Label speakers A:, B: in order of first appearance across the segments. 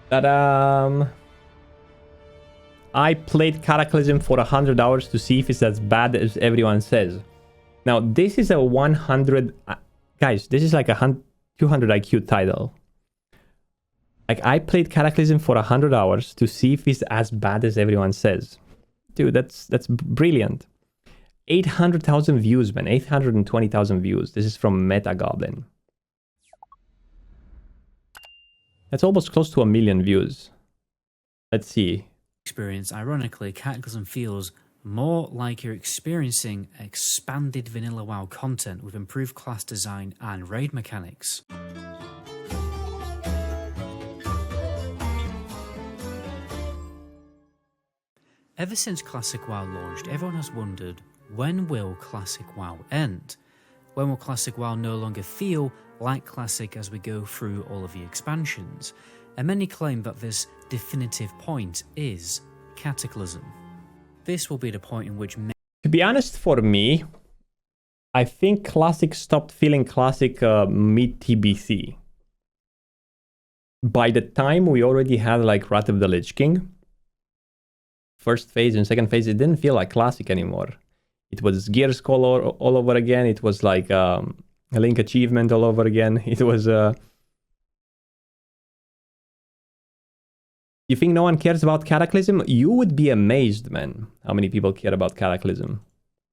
A: That I played Cataclysm for 100 hours to see if it's as bad as everyone says. Now, this is a 100... guys, this is like a 200 IQ title. Like, I played Cataclysm for 100 hours to see if it's as bad as everyone says. Dude, that's brilliant. 800,000 views, man. 820,000 views. This is from Metagoblin. That's almost close to 1 million views. Let's see.
B: Experience, ironically, Cataclysm feels more like you're experiencing expanded vanilla WoW content with improved class design and raid mechanics. Ever since Classic WoW launched, everyone has wondered, when will Classic WoW end? When will Classic WoW no longer feel like Classic as we go through all of the expansions? And many claim that this definitive point is Cataclysm. This will be the point in which...
A: To be honest, for me, I think Classic stopped feeling Classic mid-TBC. By the time we already had like Wrath of the Lich King, first phase and second phase, it didn't feel like Classic anymore. It was Gear Skull all over again. It was like a Link achievement all over again. It was... You think no one cares about Cataclysm? You would be amazed, man, how many people care about Cataclysm.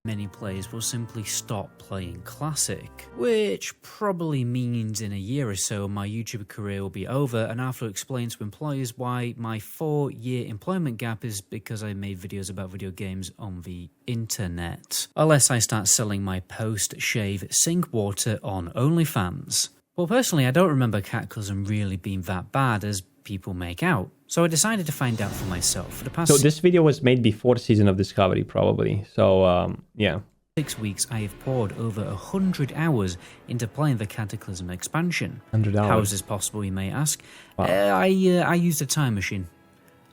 B: Many players will simply stop playing Classic, which probably means in a year or so my YouTube career will be over and I have to explain to employers why my 4-year employment gap is because I made videos about video games on the internet. Unless I start selling my post-shave sink water on OnlyFans. Well, personally, I don't remember Cataclysm really being that bad as people make out, so I decided to find out for myself. For the past...
A: So this video was made before Season of Discovery, probably. So, yeah.
B: 6 weeks, I have poured over 100 hours into playing the Cataclysm expansion.
A: 100 hours.
B: How is this possible, you may ask?
A: Wow.
B: I used a time machine.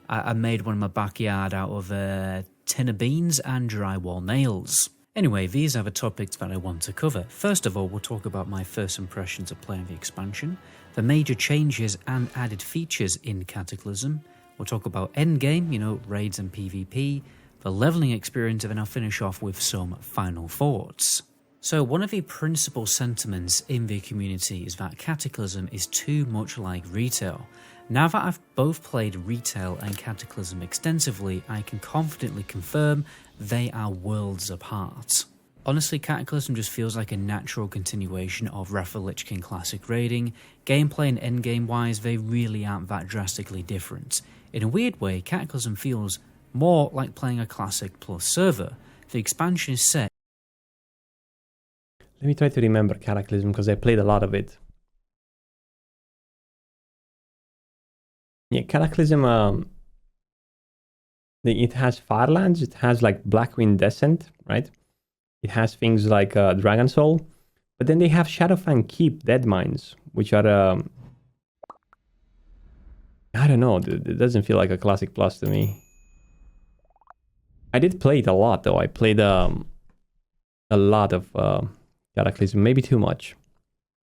B: I made one in my backyard out of a tin of beans and drywall nails. Anyway, these are the topics that I want to cover. First of all, we'll talk about my first impressions of playing the expansion, the major changes and added features in Cataclysm. We'll talk about endgame, you know, raids and PvP, the leveling experience, and then I'll finish off with some final thoughts. So one of the principal sentiments in the community is that Cataclysm is too much like retail. Now that I've both played retail and Cataclysm extensively, I can confidently confirm they are worlds apart. Honestly, Cataclysm just feels like a natural continuation of Wrath of the Lich King Classic raiding. Gameplay and endgame wise, they really aren't that drastically different. In a weird way, Cataclysm feels more like playing a Classic plus server. The expansion is set...
A: Let me try to remember Cataclysm because I played a lot of it. Yeah, Cataclysm, it has Firelands, it has like Blackwind Descent, right? It has things like Dragon Soul, but then they have Shadowfang Keep Dead Mines, which are, I don't know, it doesn't feel like a Classic Plus to me. I did play it a lot though, I played a lot of Cataclysm, maybe too much.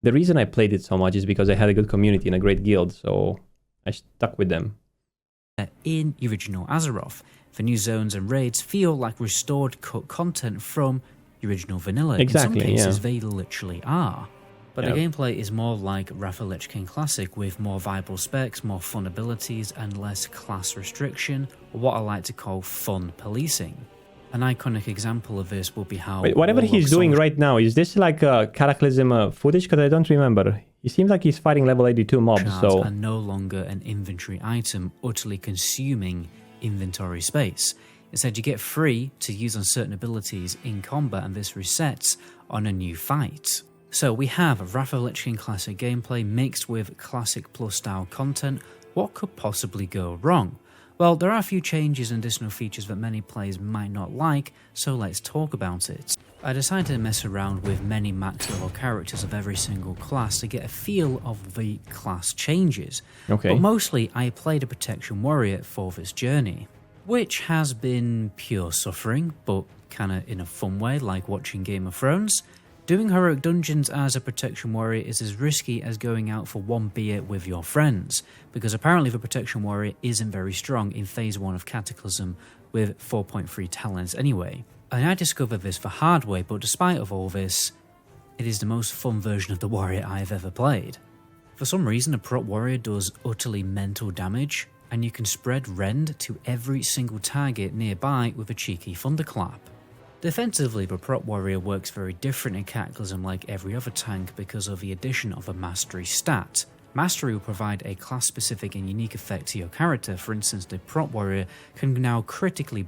A: The reason I played it so much is because I had a good community and a great guild, so I stuck with them.
B: In original Azeroth, the new zones and raids feel like restored cut content from the original vanilla.
A: Exactly,
B: in some cases,
A: yeah.
B: they literally are. But
A: Yeah.
B: the gameplay is more like Wrath of the Lich King Classic, with more viable specs, more fun abilities, and less class restriction, or what I like to call fun policing. An iconic example of this will be how...
A: Wait, whatever he's doing right now, is this like Cataclysm footage? Because I don't remember. He seems like he's fighting level 82 mobs, so...
B: are no longer an inventory item, utterly consuming inventory space. Instead, you get free to use on certain abilities in combat, and this resets on a new fight. So we have Wrath of the Lich King Classic gameplay mixed with Classic Plus style content. What could possibly go wrong? Well, there are a few changes and additional features that many players might not like, so let's talk about it. I decided to mess around with many max level characters of every single class to get a feel of the class changes.
A: Okay.
B: But mostly I played a Protection Warrior for this journey, which has been pure suffering, but kinda in a fun way, like watching Game of Thrones. Doing heroic dungeons as a protection warrior is as risky as going out for one beer with your friends, because apparently the protection warrior isn't very strong in phase 1 of Cataclysm with 4.3 talents anyway. And I discovered this the hard way, but despite of all this, it is the most fun version of the warrior I've ever played. For some reason, a prot warrior does utterly mental damage, and you can spread rend to every single target nearby with a cheeky thunderclap. Defensively, the prot warrior works very different in Cataclysm like every other tank because of the addition of a mastery stat. Mastery will provide a class-specific and unique effect to your character. For instance, the prot warrior can now critically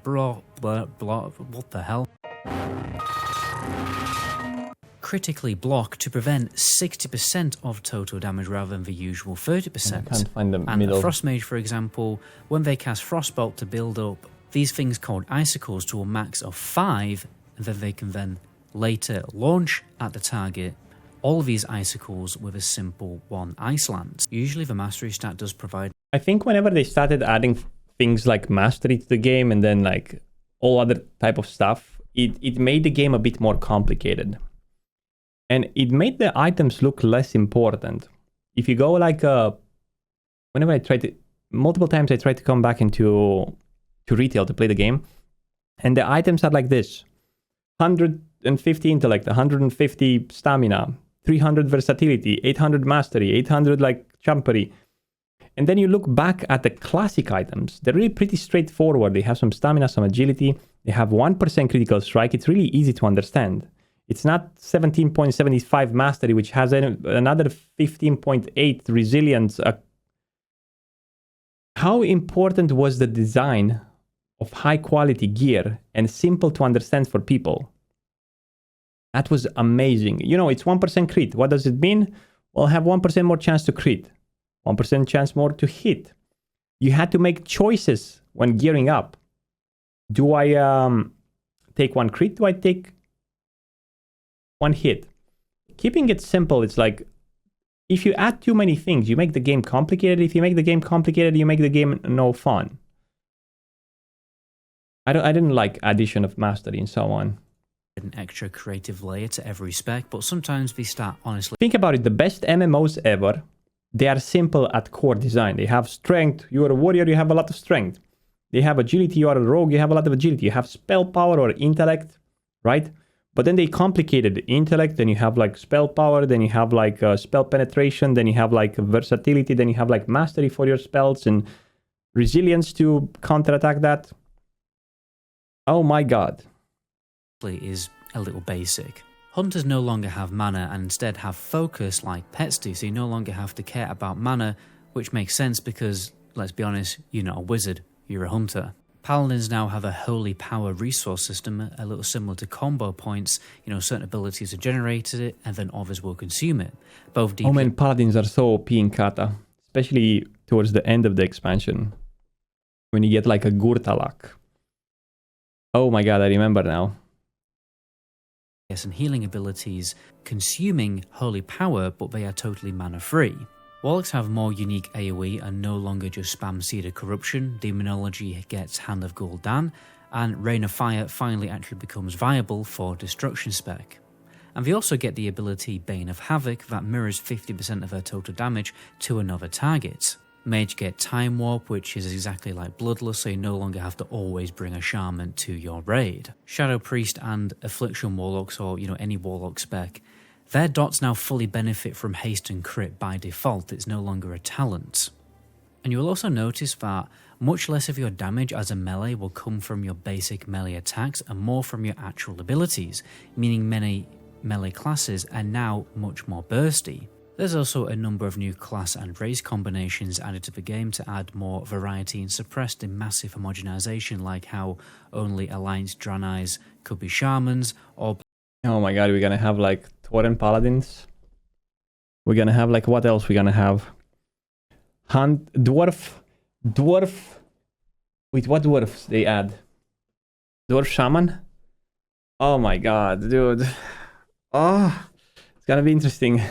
B: critically block to prevent 60% of total damage rather than the usual 30%.
A: I can't find the
B: and
A: middle.
B: the Frost Mage, for example, when they cast Frostbolt to build up these things called icicles to a max of 5, and then they can then later launch at the target all of these icicles with a simple 1 ice lance. Usually the mastery stat does provide...
A: I think whenever they started adding things like mastery to the game and then like all other type of stuff, it made the game a bit more complicated. And it made the items look less important. If you go like, whenever I tried to, multiple times I tried to come back into retail to play the game, and the items are like this: 150 intellect, 150 stamina, 300 versatility, 800 mastery, 800 like champery. And then you look back at the classic items, they're really pretty straightforward. They have some stamina, some agility, they have 1% critical strike. It's really easy to understand. It's not 17.75 mastery, which has another 15.8 resilience. How important was the design of high quality gear and simple to understand for people? That was amazing. You know, it's 1% crit. What does it mean? Well, have 1% more chance to crit, 1% chance more to hit. You had to make choices when gearing up. Do I take 1 crit? Do I take 1 hit? Keeping it simple, it's like, if you add too many things, you make the game complicated. If you make the game complicated, you make the game no fun. I didn't like addition of mastery and so on.
B: An extra creative layer to every spec, but sometimes they start honestly...
A: Think about it, the best MMOs ever, they are simple at core design. They have strength, you are a warrior, you have a lot of strength. They have agility, you are a rogue, you have a lot of agility. You have spell power or intellect, right? But then they complicated intellect, then you have like spell power, then you have like spell penetration, then you have like versatility, then you have like mastery for your spells and resilience to counterattack that. Oh my god.
B: Is a little basic. Hunters no longer have mana and instead have focus like pets do, so you no longer have to care about mana, which makes sense because, let's be honest, you're not a wizard, you're a hunter. Paladins now have a holy power resource system, a little similar to combo points. You know, certain abilities are generated and then others will consume it. Both
A: Oh man, Paladins are so OP in Kata, especially towards the end of the expansion. When you get like a Gurtalak. Oh my god, I remember now.
B: And healing abilities consuming holy power, but they are totally mana free. Warlocks have more unique AoE and no longer just spam Seed of Corruption. Demonology gets Hand of Gul'dan, and Rain of Fire finally actually becomes viable for destruction spec. And they also get the ability Bane of Havoc that mirrors 50% of their total damage to another target. Mage get Time Warp, which is exactly like Bloodlust, so you no longer have to always bring a Shaman to your raid. Shadow Priest and Affliction Warlocks, or any Warlock spec, their dots now fully benefit from haste and crit by default. It's no longer a talent. And you'll also notice that much less of your damage as a melee will come from your basic melee attacks and more from your actual abilities, meaning many melee classes are now much more bursty. There's also a number of new class and race combinations added to the game to add more variety and suppress the massive homogenization, like how only Alliance Draenei's could be Shamans, or...
A: Oh my god, we're gonna have like Tauren Paladins. We're gonna have like, what else we're gonna have? Dwarf... Wait, what dwarfs they add? Dwarf Shaman? Oh my god, dude. Oh, it's gonna be interesting.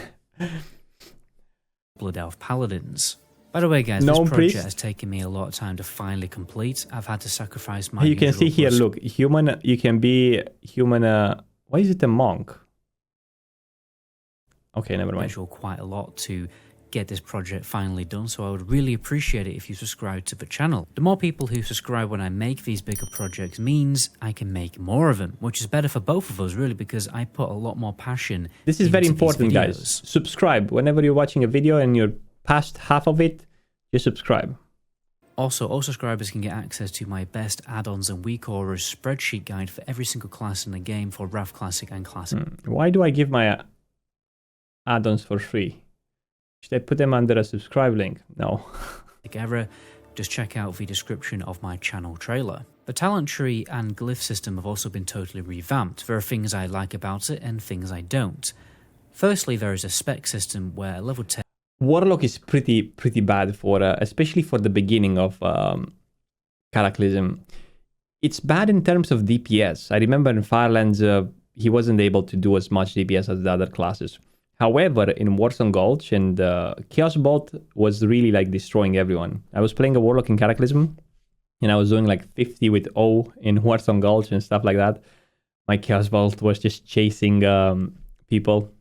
B: Blood Elf Paladins. By the way, guys,
A: Gnome
B: this project
A: Priest
B: has taken me a lot of time to finally complete. I've had to sacrifice my...
A: You can see here, look, human, you can be human, why is it a monk? Okay, never mind.
B: Quite a lot to get this project finally done, so I would really appreciate it if you subscribe to the channel. The more people who subscribe when I make these bigger projects means I can make more of them, which is better for both of us really, because I put a lot more passion.
A: This is very important, guys. Subscribe. Whenever you're watching a video and you're past half of it, just subscribe.
B: Also, all subscribers can get access to my best add-ons and week orders spreadsheet guide for every single class in the game for Wrath Classic and Classic.
A: Why do I give my add-ons for free? Should I put them under a subscribe link? No.
B: Error, just check out the description of my channel trailer. The talent tree and glyph system have also been totally revamped. There are things I like about it and things I don't. Firstly, there is a spec system where level 10
A: Warlock is pretty bad for, especially for the beginning of Cataclysm. It's bad in terms of DPS. I remember in Firelands, he wasn't able to do as much DPS as the other classes. However, in Warsong Gulch and Chaos Bolt was really like destroying everyone. I was playing a Warlock in Cataclysm, and I was doing like 50 with O in Warsong Gulch and stuff like that. My Chaos Bolt was just chasing people.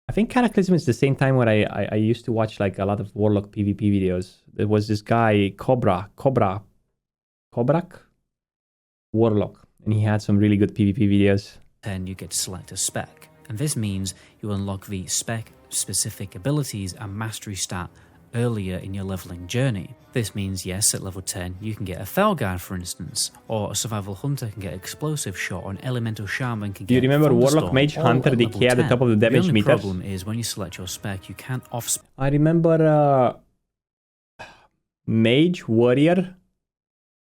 A: I think Cataclysm is the same time when I used to watch like a lot of Warlock PvP videos. There was this guy, Kobrak? Warlock. And he had some really good PvP videos.
B: 10 you get to select a spec. And this means you unlock the spec-specific abilities and mastery stat earlier in your leveling journey. This means, yes, at level 10, you can get a Felguard, for instance, or a Survival Hunter can get Explosive Shot, or an Elemental Shaman can get.
A: Do you remember Warlock, Mage, Hunter, DK at the top of the damage meters?
B: The problem is when you select your spec, you can't off.
A: I remember Mage, Warrior,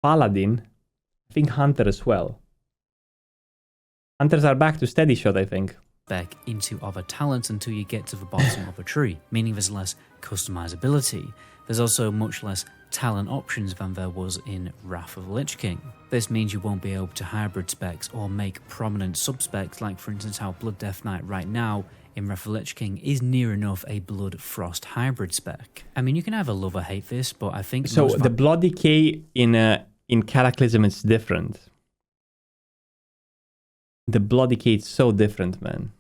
A: Paladin, I think Hunter as well. Hunters are back to steady shot, I think.
B: Spec into other talents until you get to the bottom of a tree, meaning there's less customizability. There's also much less talent options than there was in Wrath of the Lich King. This means you won't be able to hybrid specs or make prominent sub-specs, like for instance how Blood Death Knight right now in Wrath of the Lich King is near enough a Blood Frost hybrid spec. I mean, you can either love or hate this, but I think...
A: So the Blood Decay in Cataclysm is different. The Blood Decay is so different, man.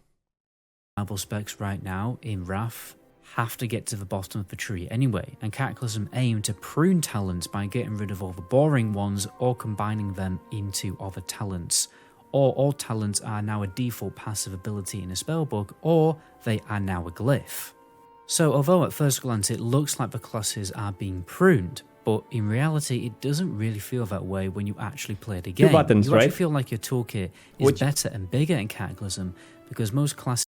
B: Specs right now in Wrath have to get to the bottom of the tree anyway, and Cataclysm aim to prune talents by getting rid of all the boring ones or combining them into other talents. Or all talents are now a default passive ability in a spellbook, or they are now a glyph. So although at first glance it looks like the classes are being pruned, but in reality it doesn't really feel that way when you actually play the game.
A: 2 buttons,
B: you
A: right?
B: actually feel like your toolkit is better and bigger in Cataclysm, because most classes...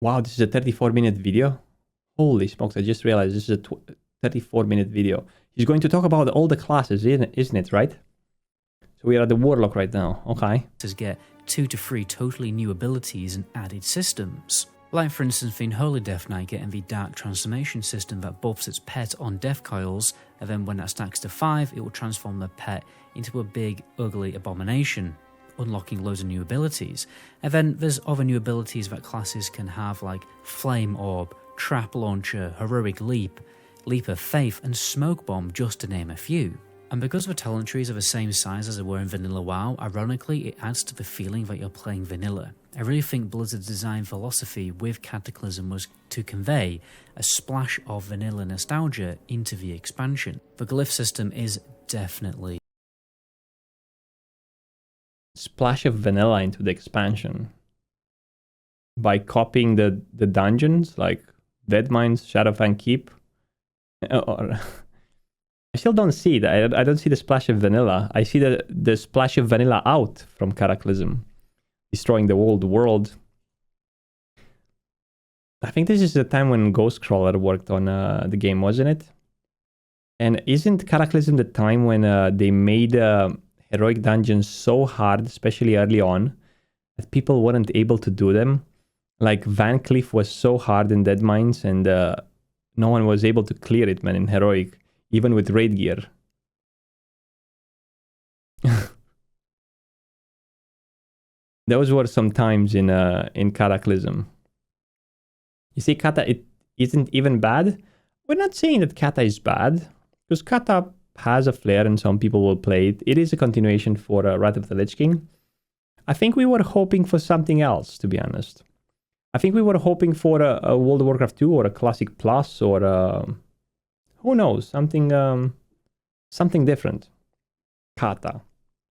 A: Wow, this is a 34-minute video? Holy smokes, I just realized this is a 34-minute video. He's going to talk about all the classes, isn't it, right? So we are at the Warlock right now, okay.
B: Get 2 to 3 totally new abilities and added systems. Like for instance in Holy Death Knight getting the Dark Transformation system that buffs its pet on death coils, and then when that stacks to 5, it will transform the pet into a big, ugly abomination, unlocking loads of new abilities. And then there's other new abilities that classes can have, like Flame Orb, Trap Launcher, Heroic Leap, Leap of Faith, and Smoke Bomb, just to name a few. And because the talent trees are the same size as they were in Vanilla WoW, ironically it adds to the feeling that you're playing vanilla. I really think Blizzard's design philosophy with Cataclysm was to convey a splash of vanilla nostalgia into the expansion. The glyph system is definitely
A: splash of vanilla into the expansion by copying the dungeons like Deadmines, Shadowfang Keep. Or I still don't see it. I don't see the splash of vanilla. I see the splash of vanilla out from Cataclysm, destroying the old world. I think this is the time when Ghostcrawler worked on the game, wasn't it? And isn't Cataclysm the time when they made heroic dungeons so hard, especially early on, that people weren't able to do them? Like Van Cleef was so hard in Deadmines, and no one was able to clear it, man, in heroic, even with raid gear. Those were some times in Cataclysm. You see, Kata, it isn't even bad. We're not saying that Kata is bad, because Kata has a flair and some people will play it. It is a continuation for Wrath of the Lich King. I think we were hoping for something else, to be honest. I think we were hoping for a World of Warcraft 2 or a Classic Plus or who knows, something different. Kata.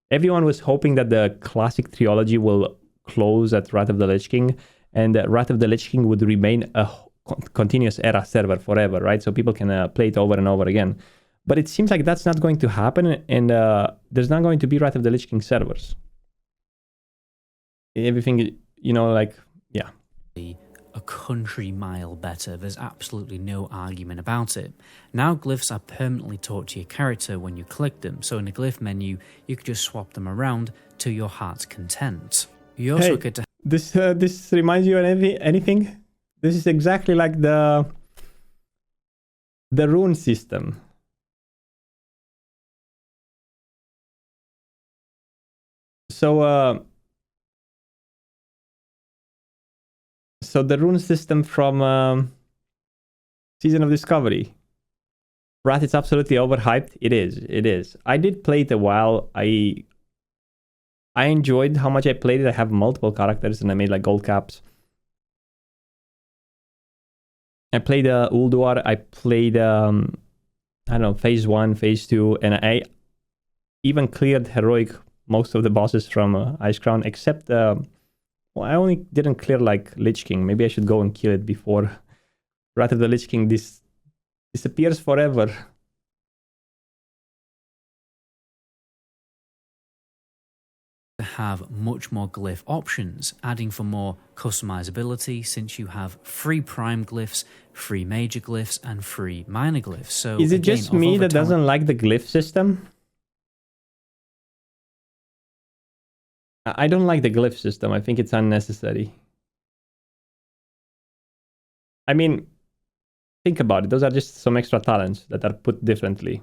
A: Everyone was hoping that the Classic Trilogy will close at Wrath of the Lich King, and that Wrath of the Lich King would remain a continuous era server forever, right? So people can play it over and over again. But it seems like that's not going to happen, and there's not going to be Wrath of the Lich King servers. Everything, you know, like, yeah.
B: A country mile better. There's absolutely no argument about it. Now glyphs are permanently taught to your character when you click them, so in the glyph menu you can just swap them around to your heart's content. You also get to...
A: This reminds you of anything? This is exactly like the rune system. So the rune system from Season of Discovery. Wrath is absolutely overhyped. It is. I did play it a while. I enjoyed how much I played it. I have multiple characters and I made like gold caps. I played Ulduar. I played, I don't know, phase 1, phase 2, and I even cleared heroic most of the bosses from Ice Crown, except, well, I only didn't clear like Lich King. Maybe I should go and kill it before Wrath of the Lich King disappears forever.
B: Have much more glyph options, adding for more customizability since you have free prime glyphs, free major glyphs, and free minor glyphs. So
A: is it again, just me that doesn't like the glyph system? I don't like the glyph system. I think it's unnecessary. I mean, think about it. Those are just some extra talents that are put differently.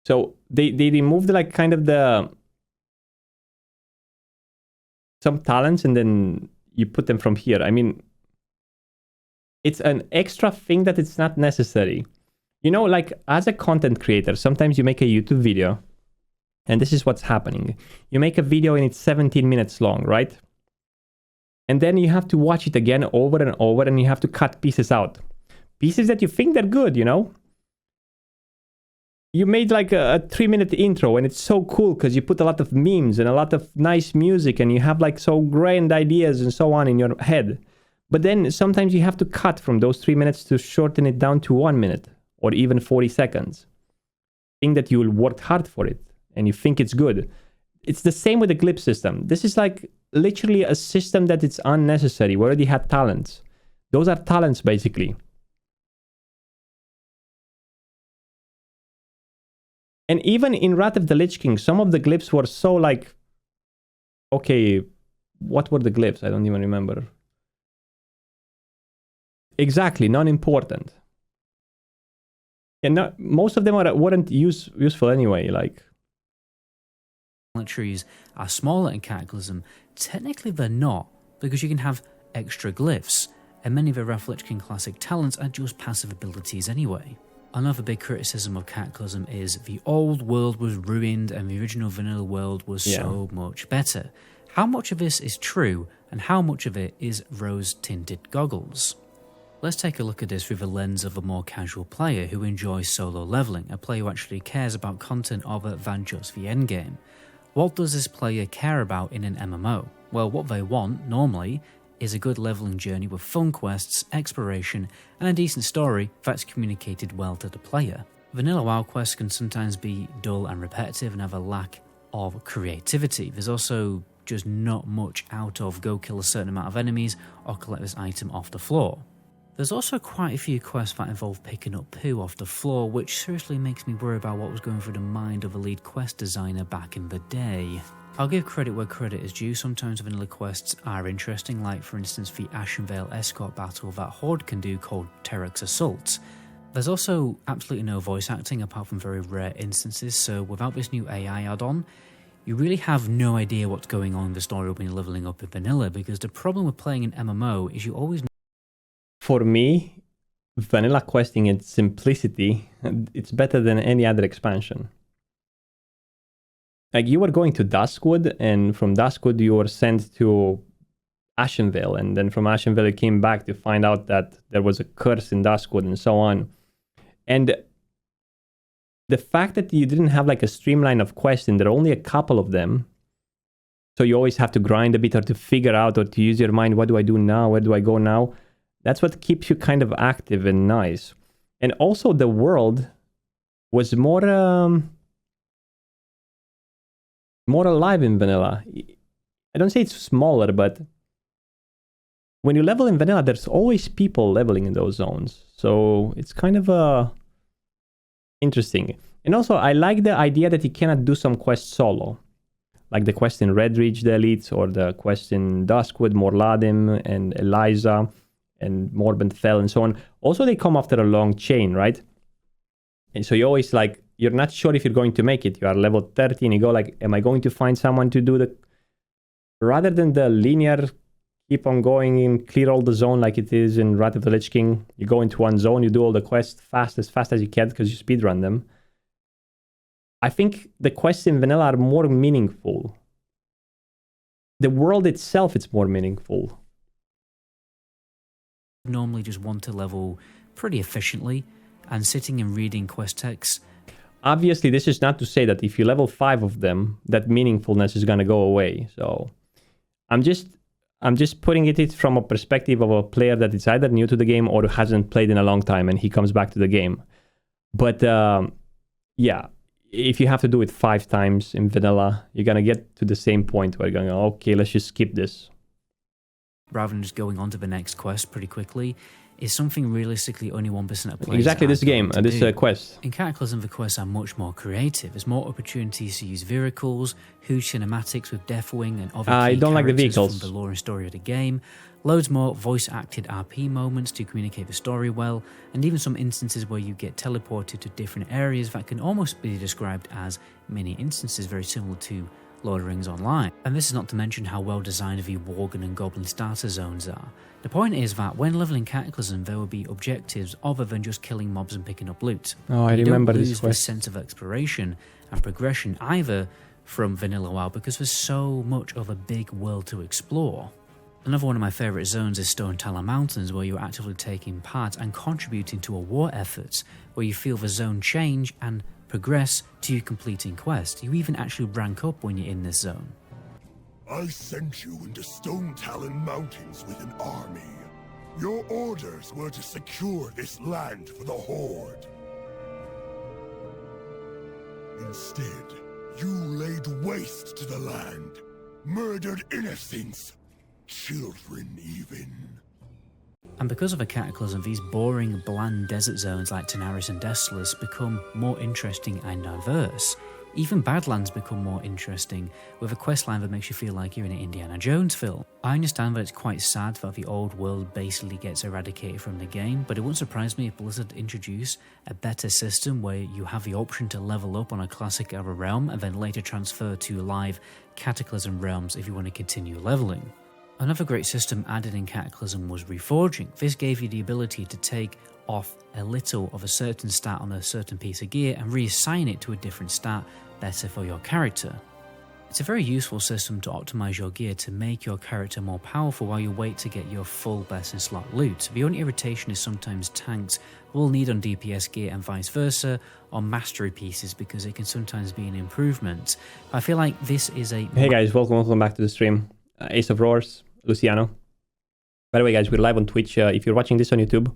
A: So they removed like kind of some talents and then you put them from here. I mean, it's an extra thing that it's not necessary. You know, like as a content creator, sometimes you make a YouTube video and this is what's happening. You make a video and it's 17 minutes long, right? And then you have to watch it again over and over and you have to cut pieces out. Pieces that you think they're good, you know? You made like a 3-minute intro and it's so cool because you put a lot of memes and a lot of nice music and you have like so grand ideas and so on in your head. But then sometimes you have to cut from those 3 minutes to shorten it down to 1 minute or even 40 seconds. Think that you will work hard for it and you think it's good. It's the same with the Glyph system. This is like literally a system that it's unnecessary. We already had talents. Those are talents basically. And even in Wrath of the Lich King, some of the glyphs were so like, okay, what were the glyphs? I don't even remember. Exactly, non-important. And most of them weren't useful anyway. Like,
B: trees are smaller in Cataclysm. Technically, they're not, because you can have extra glyphs, and many of the Wrath of the Lich King classic talents are just passive abilities anyway. Another big criticism of Cataclysm is the old world was ruined and the original vanilla world was so much better. How much of this is true and how much of it is rose-tinted goggles? Let's take a look at this through the lens of a more casual player who enjoys solo leveling, a player who actually cares about content other than just the endgame. What does this player care about in an MMO? Well, what they want, normally, is a good leveling journey with fun quests, exploration, and a decent story that's communicated well to the player. Vanilla WoW quests can sometimes be dull and repetitive and have a lack of creativity. There's also just not much out of go kill a certain amount of enemies or collect this item off the floor. There's also quite a few quests that involve picking up poo off the floor, which seriously makes me worry about what was going through the mind of a lead quest designer back in the day. I'll give credit where credit is due. Sometimes vanilla quests are interesting, like for instance the Ashenvale escort battle that Horde can do called Terex Assault. There's also absolutely no voice acting apart from very rare instances, so without this new AI add-on, you really have no idea what's going on in the story when you're leveling up in vanilla, because the problem with playing an MMO is you always...
A: For me, vanilla questing in simplicity, it's better than any other expansion. Like, you were going to Duskwood, and from Duskwood you were sent to Ashenvale, and then from Ashenvale you came back to find out that there was a curse in Duskwood and so on. And the fact that you didn't have like a streamline of quests, and there are only a couple of them, so you always have to grind a bit or to figure out or to use your mind, what do I do now, where do I go now? That's what keeps you kind of active and nice. And also the world was more alive in vanilla. I don't say it's smaller, but when you level in vanilla, there's always people leveling in those zones. So it's kind of interesting. And also, I like the idea that you cannot do some quests solo. Like the quest in Redridge, the elites, or the quest in Duskwood, Morladim, and Eliza, and Morbent Fell, and so on. Also, they come after a long chain, right? And so you always like, you're not sure if you're going to make it. You are level 30 and you go like, am I going to find someone to do the... Rather than the linear, keep on going and clear all the zone like it is in Wrath of the Lich King. You go into one zone, you do all the quests as fast as you can because you speedrun them. I think the quests in vanilla are more meaningful. The world itself is more meaningful.
B: Normally just want to level pretty efficiently, and sitting and reading quest texts.
A: Obviously, this is not to say that if you level 5 of them, that meaningfulness is going to go away. So I'm just putting it from a perspective of a player that is either new to the game or hasn't played in a long time and he comes back to the game. But yeah, if you have to do it 5 times in vanilla, you're going to get to the same point where you're going, okay, let's just skip this.
B: Rather than just going on to the next quest pretty quickly, is something realistically only 1% of players.
A: Exactly this game, this quest.
B: In Cataclysm, the quests are much more creative. There's more opportunities to use vehicles, huge cinematics with Deathwing and other
A: I don't like the vehicles
B: from the lore and story of the game, loads more voice-acted RP moments to communicate the story well, and even some instances where you get teleported to different areas that can almost be described as mini instances, very similar to Lord of the Rings Online. And this is not to mention how well designed the Worgen and Goblin starter zones are. The point is that when leveling Cataclysm, there will be objectives other than just killing mobs and picking up loot.
A: Oh, I remember this
B: quest. You don't lose the sense of exploration and progression either from vanilla WoW because there's so much of a big world to explore. Another one of my favourite zones is Stone Talon Mountains, where you're actively taking part and contributing to a war effort, where you feel the zone change and progress to you completing quests. You even actually rank up when you're in this zone.
C: I sent you into Stone Talon Mountains with an army. Your orders were to secure this land for the Horde. Instead, you laid waste to the land, murdered innocents, children even.
B: And because of a Cataclysm, these boring, bland desert zones like Tanaris and Desolus become more interesting and diverse. Even Badlands become more interesting, with a questline that makes you feel like you're in an Indiana Jones film. I understand that it's quite sad that the old world basically gets eradicated from the game, but it wouldn't surprise me if Blizzard introduced a better system where you have the option to level up on a classic era realm and then later transfer to live Cataclysm realms if you want to continue leveling. Another great system added in Cataclysm was Reforging. This gave you the ability to take off a little of a certain stat on a certain piece of gear and reassign it to a different stat better for your character. It's a very useful system to optimize your gear to make your character more powerful while you wait to get your full best in slot loot. The only irritation is sometimes tanks will need on DPS gear and vice versa on mastery pieces because it can sometimes be an improvement. I feel like this is a...
A: Hey guys, welcome back to the stream. Ace of Roars, Luciano. By the way guys, we're live on Twitch. If you're watching this on YouTube,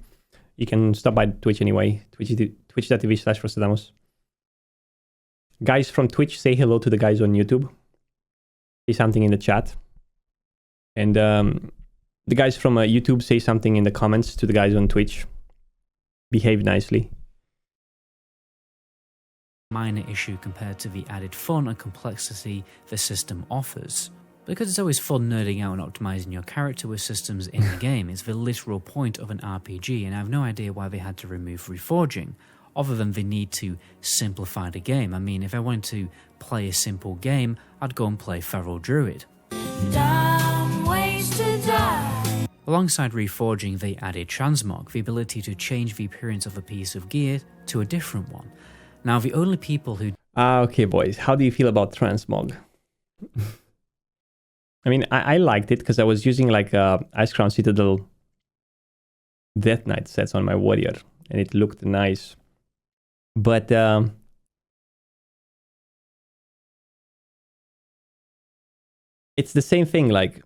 A: you can stop by Twitch anyway. Twitch.tv/Frostadamus. Guys from Twitch, say hello to the guys on YouTube. Say something in the chat. And the guys from YouTube, say something in the comments to the guys on Twitch. Behave nicely.
B: Minor issue compared to the added fun and complexity the system offers. Because it's always fun nerding out and optimizing your character with systems in the game. It's the literal point of an RPG, and I have no idea why they had to remove Reforging, other than the need to simplify the game. I mean, if I wanted to play a simple game, I'd go and play Feral Druid. Dumb ways to die. Alongside Reforging, they added Transmog, the ability to change the appearance of a piece of gear to a different one. Now, the only people who...
A: Okay, boys, how do you feel about Transmog? I mean, I liked it because I was using like Ice Crown Citadel Death Knight sets on my warrior, and it looked nice. But it's the same thing, like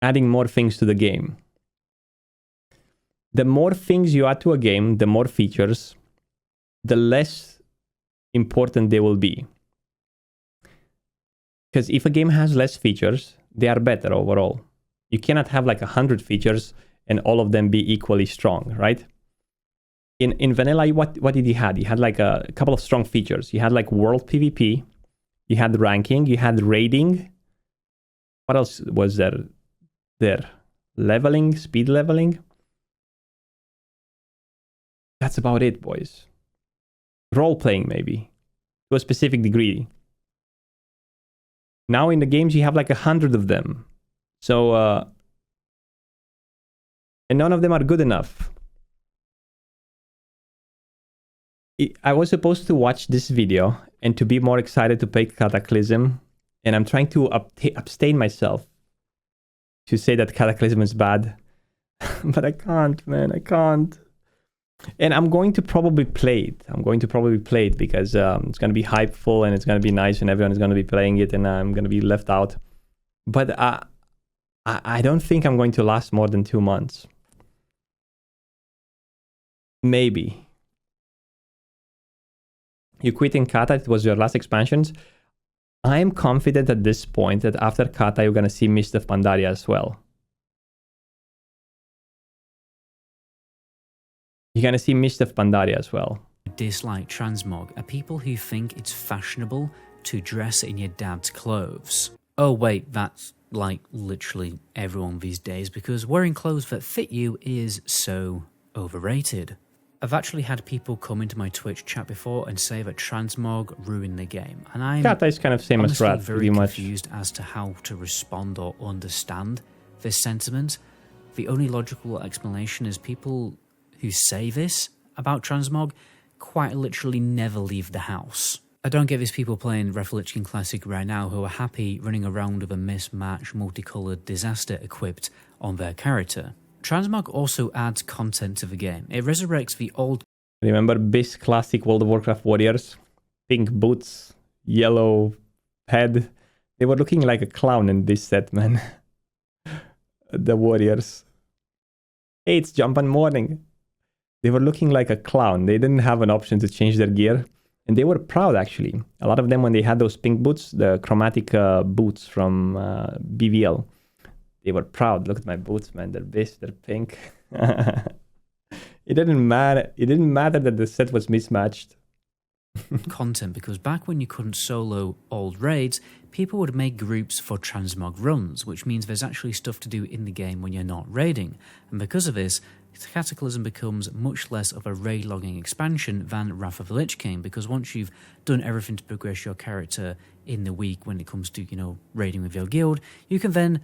A: adding more things to the game. The more things you add to a game, the more features, the less important they will be. Because if a game has less features, they are better overall. You cannot have like 100 features and all of them be equally strong, right? In vanilla, what did he had? He had like a couple of strong features. You had like world PvP, you had ranking, you had raiding. What else was there? Leveling, speed leveling. That's about it, boys. Role playing, maybe, to a specific degree. Now in the games, you have like 100 of them. So, and none of them are good enough. I was supposed to watch this video and to be more excited to play Cataclysm. And I'm trying to abstain myself to say that Cataclysm is bad. But I can't, man, I can't. And I'm going to probably play it. Because it's going to be hypeful and it's going to be nice and everyone is going to be playing it and I'm going to be left out. But I don't think I'm going to last more than 2 months. Maybe. You quit in Kata, it was your last expansions. I am confident at this point that after Kata, you're going to see Mist of Pandaria as well. You're going to see Mist of Pandaria as well.
B: Dislike Transmog are people who think it's fashionable to dress in your dad's clothes. Oh wait, that's like literally everyone these days because wearing clothes that fit you is so overrated. I've actually had people come into my Twitch chat before and say that Transmog ruined the game, and I'm
A: Kata is kind of same as Rat,
B: very
A: pretty much.
B: confused as to how to respond or understand this sentiment. The only logical explanation is people who say this about Transmog quite literally never leave the house. I don't get these people playing Reforging Classic right now who are happy running around with a mismatched, multicoloured disaster equipped on their character. Transmog also adds content to the game. It resurrects the old...
A: Remember this classic World of Warcraft warriors? Pink boots, yellow head. They were looking like a clown in this set, man. The warriors. Hey, it's Jump-On Morning. They were looking like a clown. They didn't have an option to change their gear. And they were proud, actually. A lot of them, when they had those pink boots, the chromatic boots from BVL, they were proud. Look at my boots, man. They're this, they're pink. It didn't matter. It didn't matter that the set was mismatched.
B: Content, because back when you couldn't solo old raids, people would make groups for Transmog runs, which means there's actually stuff to do in the game when you're not raiding. And because of this, Cataclysm becomes much less of a raid logging expansion than Wrath of the Lich King, because once you've done everything to progress your character in the week when it comes to, raiding with your guild, you can then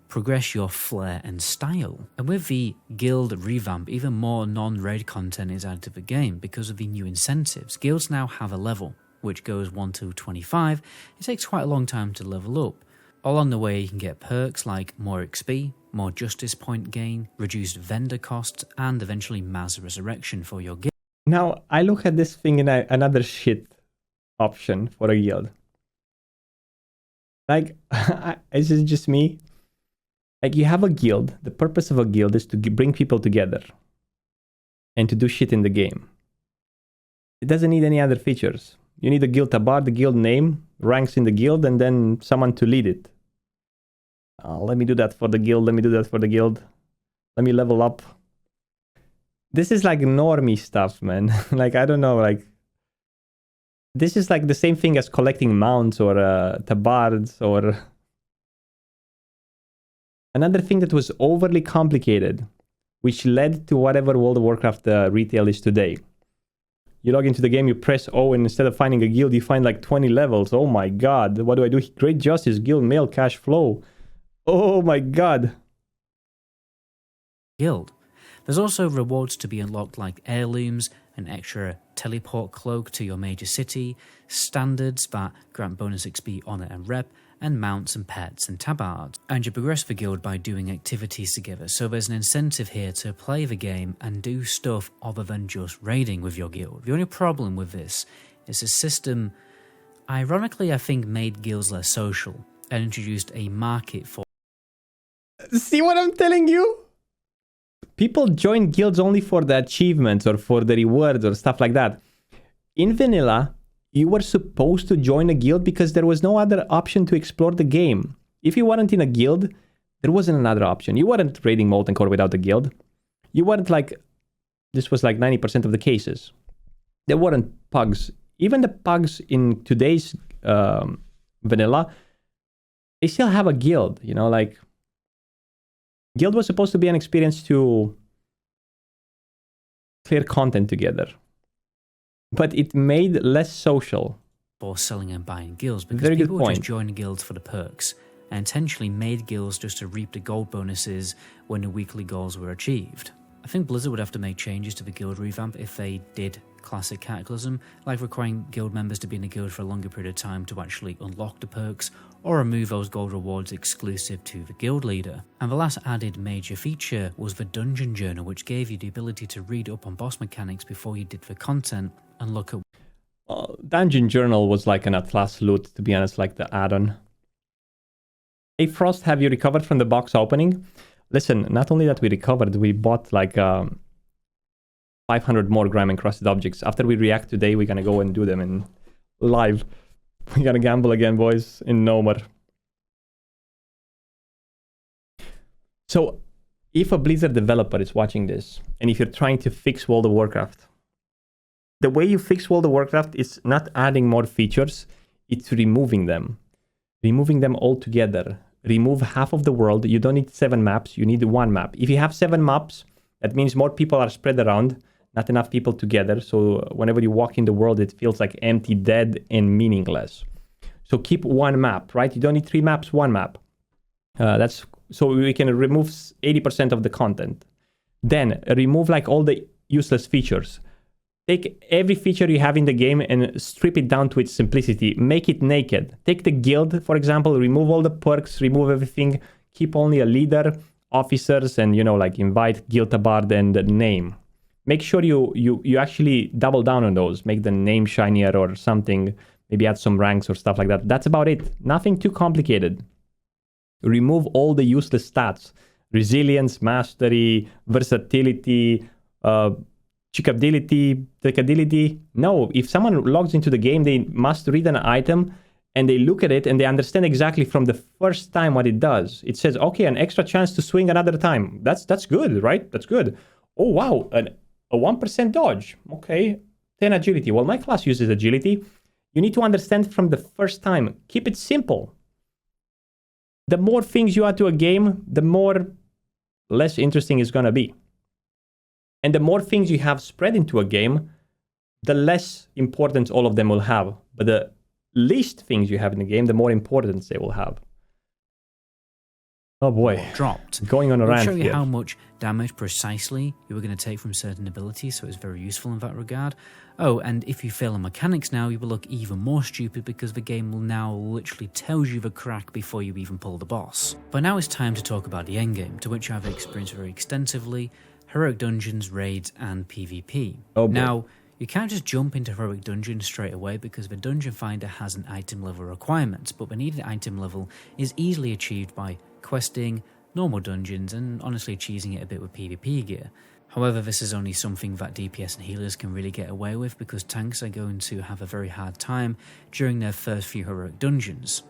B: progress your flair and style. And with the guild revamp, even more non-raid content is added to the game because of the new incentives. Guilds now have a level, which goes 1 to 25. It takes quite a long time to level up. Along the way, you can get perks like more XP, more justice point gain, reduced vendor costs, and eventually mass resurrection for your guild.
A: Now, I look at this thing in another shit option for a guild. Like, is it just me? Like, you have a guild. The purpose of a guild is to bring people together and to do shit in the game. It doesn't need any other features. You need a guild tabard, the guild name, ranks in the guild, and then someone to lead it. Let me do that for the guild. Let me do that for the guild. Let me level up. This is like normie stuff, man. Like, I don't know, like... This is like the same thing as collecting mounts or tabards or... Another thing that was overly complicated, which led to whatever World of Warcraft retail is today. You log into the game, you press O, and instead of finding a guild, you find like 20 levels. Oh my god, what do I do? Great Justice, guild mail, cash flow. Oh my god.
B: Guild. There's also rewards to be unlocked like heirlooms, an extra teleport cloak to your major city, standards that grant bonus XP, honor and rep, and mounts and pets and tabards. And you progress the guild by doing activities together, so there's an incentive here to play the game and do stuff other than just raiding with your guild. The only problem with this is the system, ironically I think, made guilds less social and introduced a market for...
A: See what I'm telling you? People join guilds only for the achievements or for the rewards or stuff like that. In vanilla, you were supposed to join a guild because there was no other option to explore the game. If you weren't in a guild, there wasn't another option. You weren't raiding Molten Core without a guild. You weren't like... This was like 90% of the cases. There weren't pugs. Even the pugs in today's vanilla, they still have a guild, you know, like... Guild was supposed to be an experience to clear content together. But it made less social.
B: For selling and buying guilds, because
A: Very
B: people
A: good point.
B: just joined guilds for the perks and intentionally made guilds just to reap the gold bonuses when the weekly goals were achieved. I think Blizzard would have to make changes to the guild revamp if they did classic Cataclysm, like requiring guild members to be in a guild for a longer period of time to actually unlock the perks, or remove those gold rewards exclusive to the guild leader. And the last added major feature was the dungeon journal, which gave you the ability to read up on boss mechanics before you did the content and look at...
A: Dungeon journal was like an Atlas loot, to be honest, like the add-on. Hey Frost, have you recovered from the box opening? Listen, not only that we recovered, we bought like 500 more Grime Encrusted objects. After we react today, we're gonna go and do them in live. We gotta gamble again, boys, in Nomad. So, if a Blizzard developer is watching this, and if you're trying to fix World of Warcraft, the way you fix World of Warcraft is not adding more features, it's removing them. Removing them altogether. Remove half of the world. You don't need 7 maps, you need 1 map. If you have 7 maps, that means more people are spread around, not enough people together. So whenever you walk in the world, it feels like empty, dead, and meaningless. So keep 1 map, right? You don't need 3 maps, 1 map. That's so we can remove 80% of the content. Then remove like all the useless features. Take every feature you have in the game and strip it down to its simplicity. Make it naked. Take the guild, for example, remove all the perks, remove everything. Keep only a leader, officers, and, you know, like invite, guild tabard, and the name. Make sure you actually double down on those. Make the name shinier or something. Maybe add some ranks or stuff like that. That's about it. Nothing too complicated. Remove all the useless stats. Resilience, mastery, versatility, chickability. No, if someone logs into the game, they must read an item and they look at it and they understand exactly from the first time what it does. It says, okay, an extra chance to swing another time. That's good, right? That's good. Oh, wow, a 1% dodge. Okay, 10 agility. Well, my class uses agility. You need to understand from the first time. Keep it simple. The more things you add to a game, the more less interesting it's going to be. And the more things you have spread into a game, the less importance all of them will have. But the least things you have in the game, the more importance they will have. Oh boy.
B: Dropped.
A: Going on a rant
B: It'll show you
A: here.
B: how much damage precisely you were going to take from certain abilities, so it's very useful in that regard. Oh, and if you fail on mechanics now, you will look even more stupid because the game will now literally tell you the crack before you even pull the boss. But now it's time to talk about the endgame, to which I've experienced very extensively. Heroic dungeons, raids, and PvP.
A: Oh boy.
B: Now, you can't just jump into heroic dungeons straight away because the dungeon finder has an item level requirement, but the needed item level is easily achieved by questing, normal dungeons, and honestly cheesing it a bit with PvP gear. However, this is only something that DPS and healers can really get away with because tanks are going to have a very hard time during their first few heroic dungeons.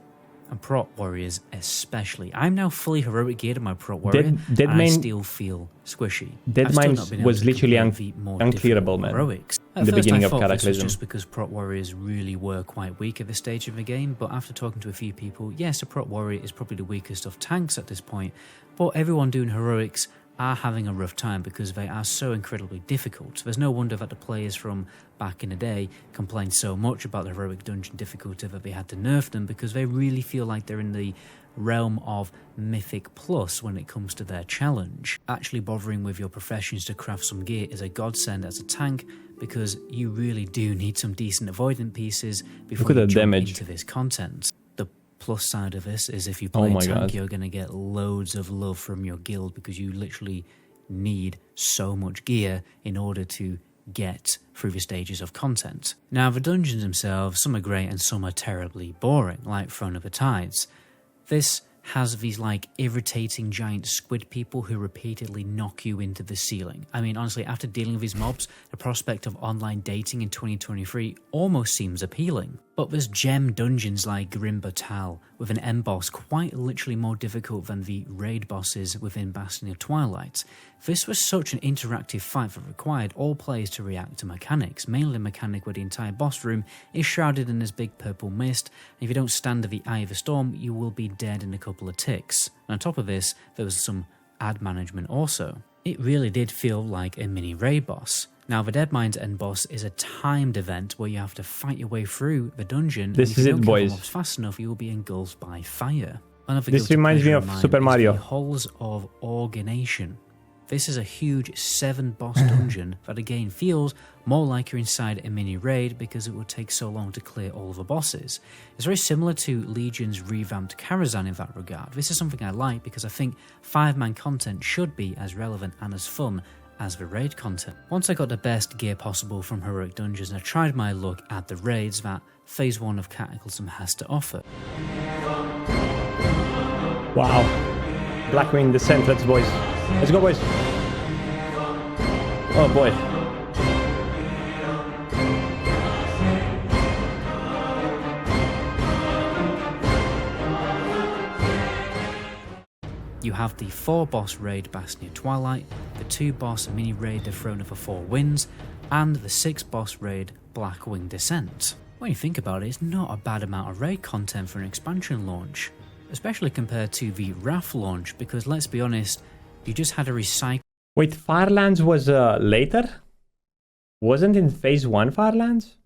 B: And prot warriors especially. I'm now fully heroic geared in my prot warrior, and I still feel squishy.
A: Deadmines was literally unclearable, man.
B: Heroics.
A: In the beginning of
B: This was
A: Cataclysm.
B: just because prot warriors really were quite weak at this stage of the game, but after talking to a few people, yes, a prot warrior is probably the weakest of tanks at this point, but everyone doing heroics are having a rough time because they are so incredibly difficult. There's no wonder that the players from back in the day complained so much about the heroic dungeon difficulty that they had to nerf them because they really feel like they're in the realm of Mythic Plus when it comes to their challenge. Actually bothering with your professions to craft some gear is a godsend as a tank because you really do need some decent avoidant pieces before you jump into this content. The Plus side of this is if you play
A: my
B: tank,
A: God.
B: you're going to get loads of love from your guild because you literally need so much gear in order to get through the stages of content. Now, the dungeons themselves, some are great and some are terribly boring, like Throne of the Tides. This has these like irritating giant squid people who repeatedly knock you into the ceiling. I mean, honestly, after dealing with these mobs, the prospect of online dating in 2023 almost seems appealing. But there's gem dungeons like Grim Batal, with an end boss quite literally more difficult than the raid bosses within Bastion of Twilight. This was such an interactive fight that required all players to react to mechanics, mainly a mechanic where the entire boss room is shrouded in this big purple mist, and if you don't stand at the eye of the storm, you will be dead in a couple of ticks. And on top of this, there was some ad management also. It really did feel like a mini raid boss. Now, the Deadmines end boss is a timed event where you have to fight your way through the dungeon.
A: This is it, boys.
B: Mobs fast enough, you will be engulfed by fire.
A: This reminds me of Super Mario.
B: The Halls of Organization. This is a huge 7-boss dungeon that again feels more like you're inside a mini raid because it would take so long to clear all of the bosses. It's very similar to Legion's revamped Karazhan in that regard. This is something I like because I think 5-man content should be as relevant and as fun as the raid content. Once I got the best gear possible from Heroic Dungeons, I tried my luck at the raids that Phase 1 of Cataclysm has to offer.
A: Wow. Blackwing Descent, let's boys. Let's go, boys. Oh boy.
B: You have the 4-boss raid Bastion of Twilight, the 2-boss mini raid The Throne of the Four Winds, and the 6-boss raid Blackwing Descent. When you think about it, it's not a bad amount of raid content for an expansion launch, especially compared to the Wrath launch, because let's be honest, you just had a recycle.
A: Wait, Firelands was later? Wasn't in Phase 1 Firelands?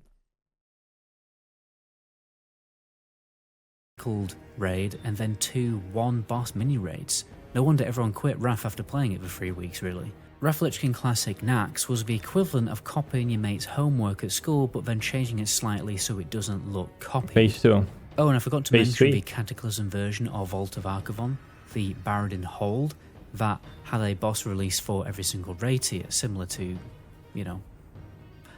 B: Raid and then 2 1-boss mini raids. No wonder everyone quit Wrath after playing it for 3 weeks, really. Wrath Lich King Classic Nax was the equivalent of copying your mate's homework at school but then changing it slightly so it doesn't look copied.
A: Phase 2.
B: Oh, and I forgot to
A: Phase
B: mention
A: 3.
B: the Cataclysm version of Vault of Archivon, the Baradin Hold, that had a boss release for every single raid tier, similar to, you know...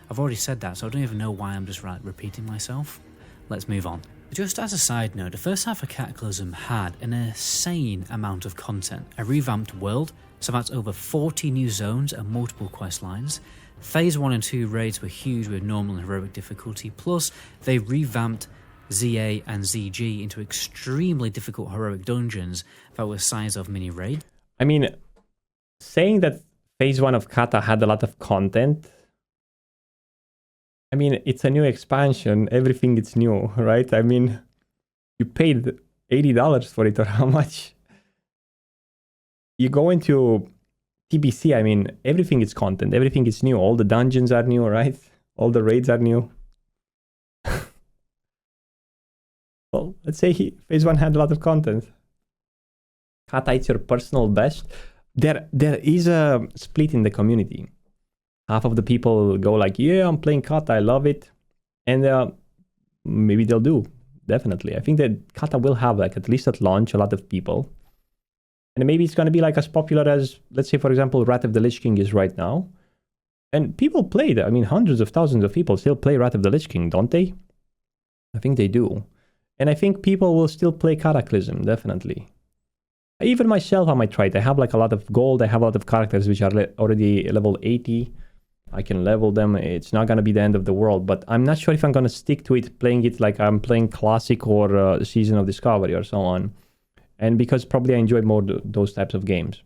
B: I've already said that, so I don't even know why I'm just repeating myself. Let's move on. Just as a side note, the first half of Cataclysm had an insane amount of content. A revamped world, so that's over 40 new zones and multiple quest lines. Phase 1 and 2 raids were huge with normal and heroic difficulty, plus they revamped ZA and ZG into extremely difficult heroic dungeons that were size of mini raid.
A: I mean, saying that Phase 1 of Kata had a lot of content, I mean, it's a new expansion, everything is new, right? I mean, you paid $80 for it, or how much? You go into TBC, I mean, everything is content, everything is new, all the dungeons are new, right? All the raids are new. Well, let's say Phase 1 had a lot of content. Kata, it's your personal best. There is a split in the community. Half of the people go like, yeah, I'm playing Kata, I love it. And maybe they'll do, definitely. I think that Kata will have, like, at least at launch, a lot of people. And maybe it's going to be like as popular as, let's say, for example, Wrath of the Lich King is right now. And people play it. I mean, hundreds of thousands of people still play Wrath of the Lich King, don't they? I think they do. And I think people will still play Cataclysm, definitely. Even myself, I might try it. I have like a lot of gold. I have a lot of characters which are already level 80. I can level them. It's not going to be the end of the world. But I'm not sure if I'm going to stick to it, playing it like I'm playing Classic or Season of Discovery or so on. And because probably I enjoy more those types of games.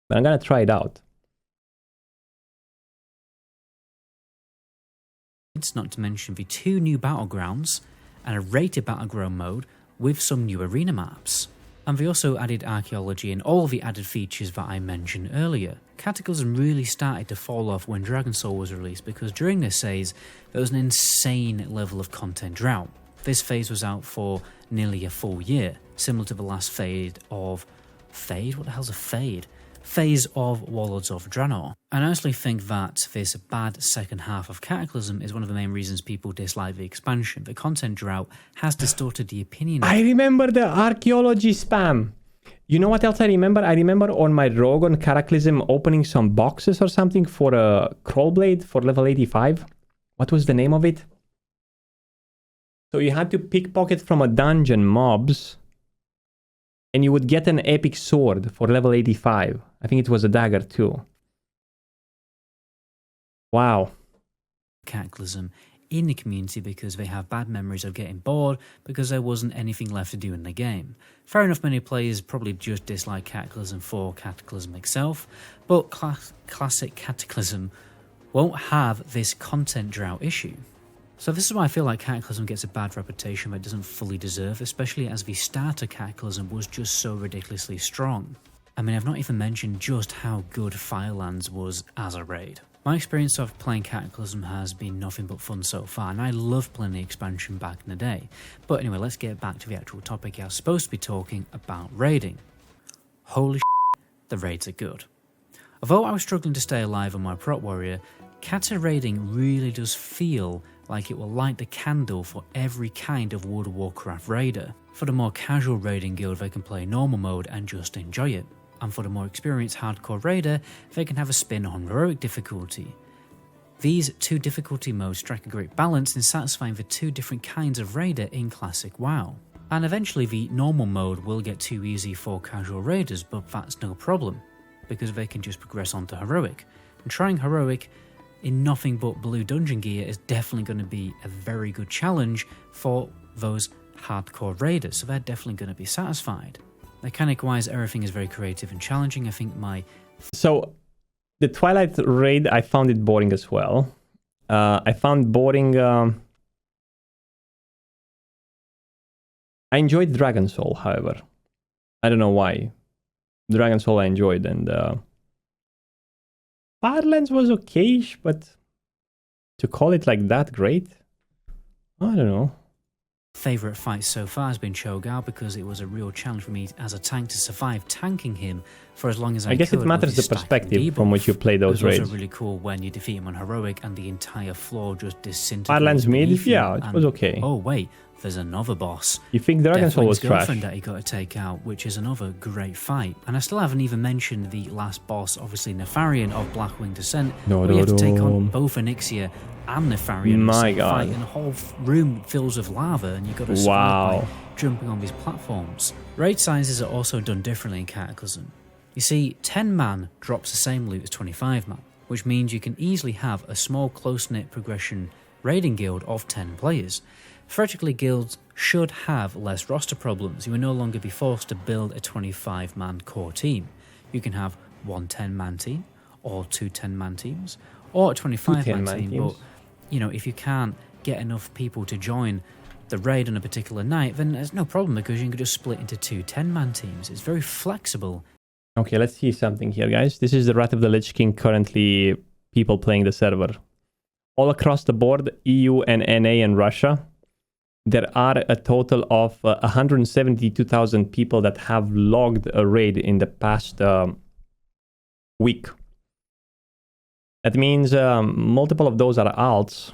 A: But I'm going to try it out.
B: It's not to mention the 2 new battlegrounds and a rated battleground mode with some new arena maps. And they also added archaeology and all the added features that I mentioned earlier. Cataclysm really started to fall off when Dragon Soul was released because during this phase there was an insane level of content drought. This phase was out for nearly a full year, similar to the last fade of... Fade? What the hell's a fade? phase of Warlords of Draenor. And I honestly think that this bad second half of Cataclysm is one of the main reasons people dislike the expansion. The content drought has distorted the opinion.
A: I remember the archaeology spam. You know what else I remember? I remember on my rogue on Cataclysm opening some boxes or something for a Crawlblade for level 85. What was the name of it? So you had to pickpocket from a dungeon mobs and you would get an epic sword for level 85. I think it was a dagger too. Wow.
B: Cataclysm in the community because they have bad memories of getting bored because there wasn't anything left to do in the game. Fair enough, many players probably just dislike Cataclysm for Cataclysm itself, but classic Cataclysm won't have this content drought issue. So this is why I feel like Cataclysm gets a bad reputation that it doesn't fully deserve, especially as the starter Cataclysm was just so ridiculously strong. I mean, I've not even mentioned just how good Firelands was as a raid. My experience of playing Cataclysm has been nothing but fun so far, and I loved playing the expansion back in the day. But anyway, let's get back to the actual topic. I was supposed to be talking about raiding. Holy shit, the raids are good. Although I was struggling to stay alive on my prot warrior, Cata raiding really does feel like it will light the candle for every kind of World of Warcraft raider. For the more casual raiding guild, they can play normal mode and just enjoy it. And for the more experienced hardcore raider, they can have a spin on heroic difficulty. These two difficulty modes strike a great balance in satisfying the two different kinds of raider in classic WoW. And eventually the normal mode will get too easy for casual raiders, but that's no problem, because they can just progress on to heroic. And trying heroic in nothing but blue dungeon gear is definitely going to be a very good challenge for those hardcore raiders, so they're definitely going to be satisfied. Mechanic wise, everything is very creative and challenging. I think
A: So the Twilight raid, I found it boring as well. I found boring. I enjoyed Dragon Soul, however. I don't know why. Dragon Soul I enjoyed, and Firelands was okayish, but to call it like that great, I don't know.
B: Favourite fight so far has been Cho'Gao because it was a real challenge for me as a tank to survive tanking him for as long as I could.
A: I guess it matters the perspective from which you play those raids.
B: It was also really cool when you defeat him on heroic and the entire floor just disintegrates.
A: Firelands mid, yeah, it was okay.
B: Oh wait, there's another boss.
A: You think Dragon Soul was trash?
B: Girlfriend that he got to take out, which is another great fight. And I still haven't even mentioned the last boss, obviously Nefarian of Blackwing Descent. Where you have to take on both Onyxia and Nefarian.
A: My god.
B: Fight, and the whole room fills with lava, and you've got to survive by jumping on these platforms. Raid sizes are also done differently in Cataclysm. You see, 10 man drops the same loot as 25 man, which means you can easily have a small close-knit progression raiding guild of 10 players. Theoretically, guilds should have less roster problems. You will no longer be forced to build a 25-man core team. You can have one 10-man team, or two 10-man teams, or a 25-man team. But, you know, if you can't get enough people to join the raid on a particular night, then there's no problem because you can just split into two 10-man teams. It's very flexible.
A: Okay, let's see something here, guys. This is the Wrath of the Lich King, currently people playing the server. All across the board, EU and NA and Russia, there are a total of 172,000 people that have logged a raid in the past week. That means multiple of those are alts.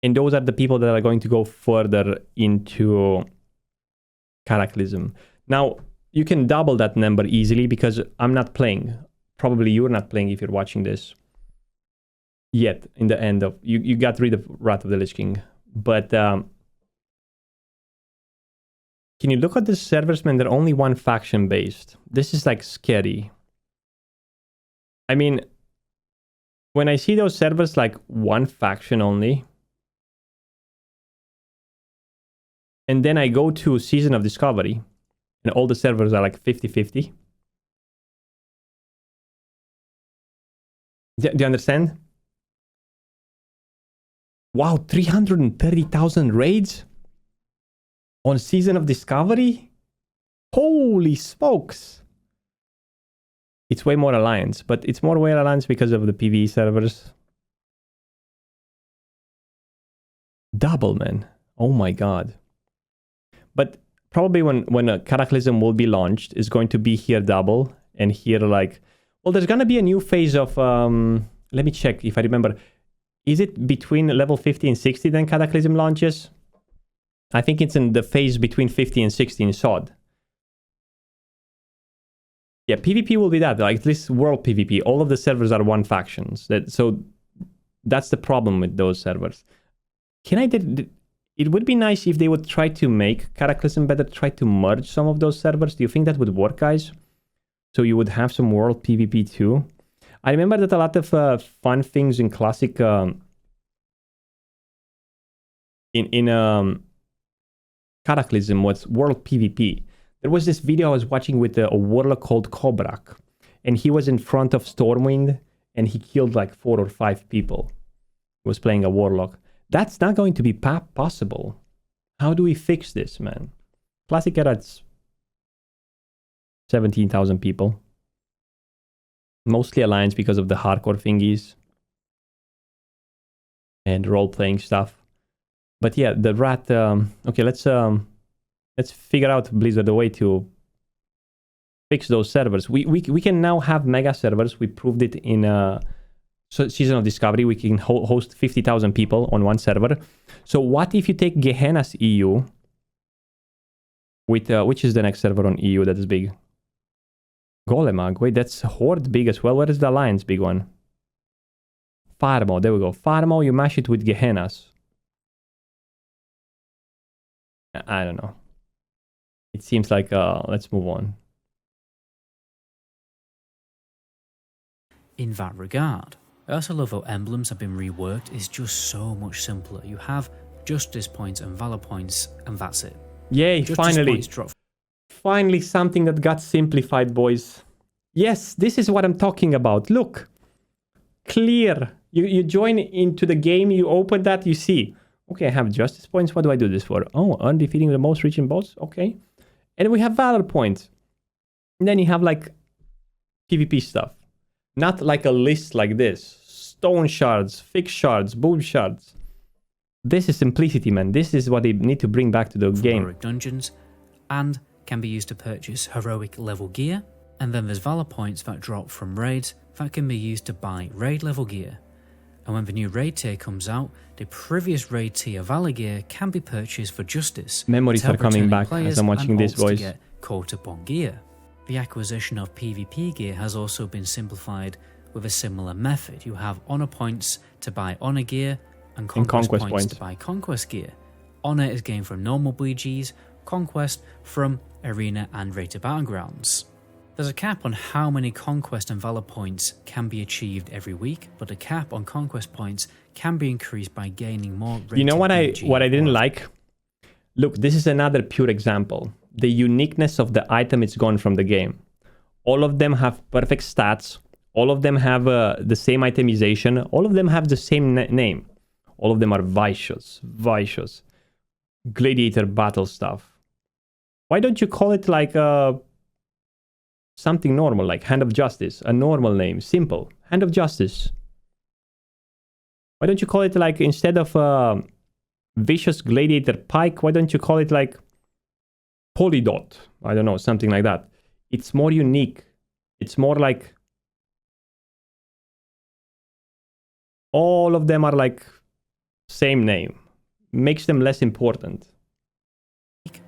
A: And those are the people that are going to go further into Cataclysm. Now, you can double that number easily because I'm not playing. Probably you're not playing if you're watching this. Yet, in the end of... You got rid of Wrath of the Lich King. But... can you look at the servers, man? They're only one faction based. This is like scary. I mean... When I see those servers like one faction only... And then I go to Season of Discovery... And all the servers are like 50-50. Do you understand? Wow, 330,000 raids on Season of Discovery? Holy smokes! It's way more Alliance, but it's more way Alliance because of the PvE servers. Double, man. Oh my god. But Probably when a Cataclysm will be launched, is going to be here double and here like... Well, there's going to be a new phase of... let me check if I remember. Is it between level 50 and 60 then Cataclysm launches? I think it's in the phase between 50 and 60 in SOD. Yeah, PvP will be that. Like this world PvP, all of the servers are one factions. So that's the problem with those servers. It would be nice if they would try to make Cataclysm better, try to merge some of those servers. Do you think that would work, guys? So you would have some world PvP too? I remember that a lot of fun things in classic... in Cataclysm was world PvP. There was this video I was watching with a warlock called Kobrak, and he was in front of Stormwind, and he killed like 4 or 5 people. He was playing a warlock. That's not going to be possible. How do we fix this, man? Classic era, it's 17,000 people. Mostly Alliance because of the hardcore thingies. And role-playing stuff. But yeah, the rat... okay, let's figure out, Blizzard, a way to fix those servers. We can now have mega servers. We proved it in Season of Discovery. We can host 50,000 people on one server. So what if you take Gehenna's EU with... which is the next server on EU that is big? Golemag. Wait, that's Horde big as well. Where is the Alliance big one? Farmo. There we go. Farmo, you mash it with Gehenna's. I don't know. It seems like, let's move on.
B: In that regard, I also love how emblems have been reworked. It's just so much simpler. You have Justice points and Valor points, and that's it.
A: Yay,
B: Justice
A: finally. Finally something that got simplified, boys. Yes, this is what I'm talking about. Look. Clear. You join into the game, you open that, you see. Okay, I have Justice points. What do I do this for? Oh, undefeating the most region boss. Okay. And we have Valor points. And then you have like PvP stuff. Not like a list like this. Stone shards, fixed shards, boom shards. This is simplicity, man. This is what they need to bring back to the game.
B: Heroic dungeons, and can be used to purchase heroic level gear. And then there's Valor points that drop from raids that can be used to buy raid level gear. And when the new raid tier comes out, the previous raid tier Valor gear can be purchased for Justice.
A: Memories are coming back as I'm watching this, boys.
B: To get caught up on gear. The acquisition of PvP gear has also been simplified with a similar method. You have honor points to buy honor gear and conquest points to buy conquest gear. Honor is gained from normal BGs, conquest from arena and rated battlegrounds. There's a cap on how many conquest and valor points can be achieved every week, but the cap on conquest points can be increased by gaining more rated.
A: You know what I didn't like? Look, this is another pure example. The uniqueness of the item is gone from the game. All of them have perfect stats. All of them have the same itemization. All of them have the same name. All of them are vicious. Gladiator battle stuff. Why don't you call it like something normal, like Hand of Justice? A normal name, simple. Hand of Justice. Why don't you call it like, instead of Vicious Gladiator Pike, why don't you call it like Polydot? I don't know, something like that. It's more unique. It's more like all of them are like same name. Makes them less important.